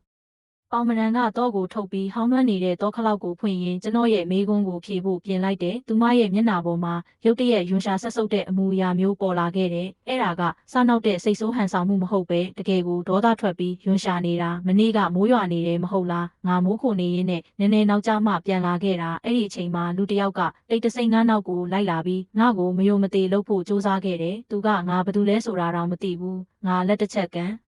ပေါင်မရန်ကတော့ကိုထုတ်ပြီးဟောင်းနှွမ်းနေတဲ့တောခလောက်ကိုဖွင့်ရင်ကျွန်တော်ရဲ့မေးခွန်းကိုဖြေဖို့ပြင်လိုက်တယ်။သူမရဲ့မျက်နှာပေါ်မှာရုတ်တရက်ယွန်ရှာဆက်ဆုပ်တဲ့အမူအရာမျိုးပေါ်လာခဲ့တယ်။အဲ့ဒါကစားနောက်တဲ့စိတ်ဆိုးဟန်ဆောင်မှုမဟုတ်ပဲတကယ်ကိုဒေါသထွက်ပြီးယွန်ရှာနေတာမနေ့ကမိုးရွာနေတယ်မဟုတ်လား။ငါမိုးခိုနေရင်းနဲ့နည်းနည်းနောက်ကျမှပြန်လာခဲ့တာအဲ့ဒီအချိန်မှာလူတစ်ယောက်ကတိတ်တဆိတ်ငါးနောက်ကိုလိုက်လာပြီးငါ့ကိုမယုံမသေးလုပ်ဖို့စူးစမ်းခဲ့တယ်။သူကငါဘာတူလဲဆိုတာတော့မသိဘူး။ငါလက်တစ်ချက်ကန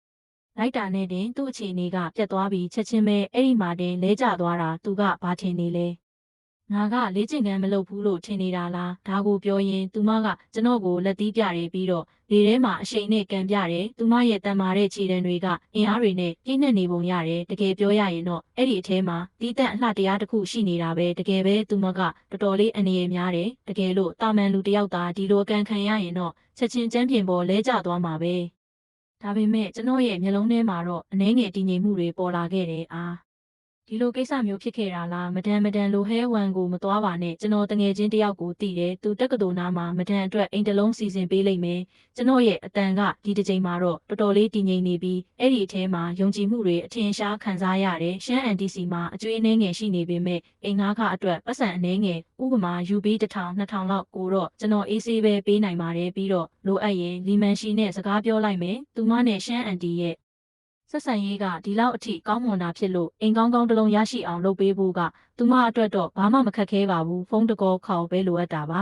်လိုက်တာနဲ့တင်သူ့အခြေအနေကပြတ်သွားပြီးချက်ချင်းပဲအဲ့ဒီမှာတင်လဲကျသွားတာသူကဘာထင်နေလဲငါကလေ့ကျင့်ခန်းမလုပ်ဘူးလို့ထင်နေတာလားဒါကိုပြောရင်သူမကကျွန်တော်ကိုလက်သီးပြတယ်ပြီးတော့လေထဲမှာအရှိန်နဲ့ကန်ပြတယ်သူမရဲ့တန်မာတဲ့ခြေတံတွေကအင်အားတွေနဲ့ပြည့်နှက်နေပုံရတယ်တကယ်ပြောရရင်တော့အဲ့ဒီအထဲမှာတီးတန့်အလှတရားတစ်ခုရှိနေတာပဲတကယ်ပဲသူမကတော်တော်လေးအနေရများတယ်တကယ်လို့တာမန်လူတစ်ယောက်သာဒီလိုကန်ခံရရင်တော့ချက်ချင်းကျန်းပြင်ပေါ်လဲကျသွားမှာပဲဒါပေမဲ့ကျွန်တော်ရဲ့မျက်လုံးထဲမှာတော့အနှဲငယ်တည်ငြိမ်မှုတွေပေါ်လာခဲ့တယ်အားဒီလိုကိစ္စမျိုးဖြစ်ခဲ့တာလားမဒန်လိုဟဲဝန်ကိုမသွားပါနဲ့ကျွန်တော်တငယ်ချင်းတယောက်ကိုတည်တယ်သူတက္ကသိုလ်နားမှာမဒန်အတွက်အိမ်တလုံးစီစဉ်ပေးလိုက်မယ်ကျွန်တော်ရဲ့အတန်ကဒီတစ်ချိန်မှာတော့တော်တော်လေးတည်ငြိမ်နေပြီးအဲ့ဒီအထဲမှာယုံကြည်မှုတွေအထင်ရှားခံစားရတယ်ရှမ်း NTC မှာအကျွေးအနှဲငယ်ရှိနေပေမဲ့အိမ်ငါးခအတွက်ပတ်စံအနှဲငယ်ဥပမာ UB 1000-2000လောက်ကိုတော့ကျွန်တော်အေးဆေးပဲပေးနိုင်ပါတယ်ပြီးတော့လိုအပ်ရင်လီမန်ရှီနဲ့စကားပြောလိုက်မယ်သူမနဲ့ရှမ်း NT ရဲ့ ဆက်ဆံရေးကဒီလောက်အထိကောင်းမွန်တာဖြစ်လို့အိမ်ကောင်းကောင်းတစ်လုံးရရှိအောင်လုပ်ပေးဖို့ကသူမအတွက်တော့ဘာမှမခက်ခဲပါဘူးဖုန်းတကောခေါ်ပဲလိုအပ်တာပါ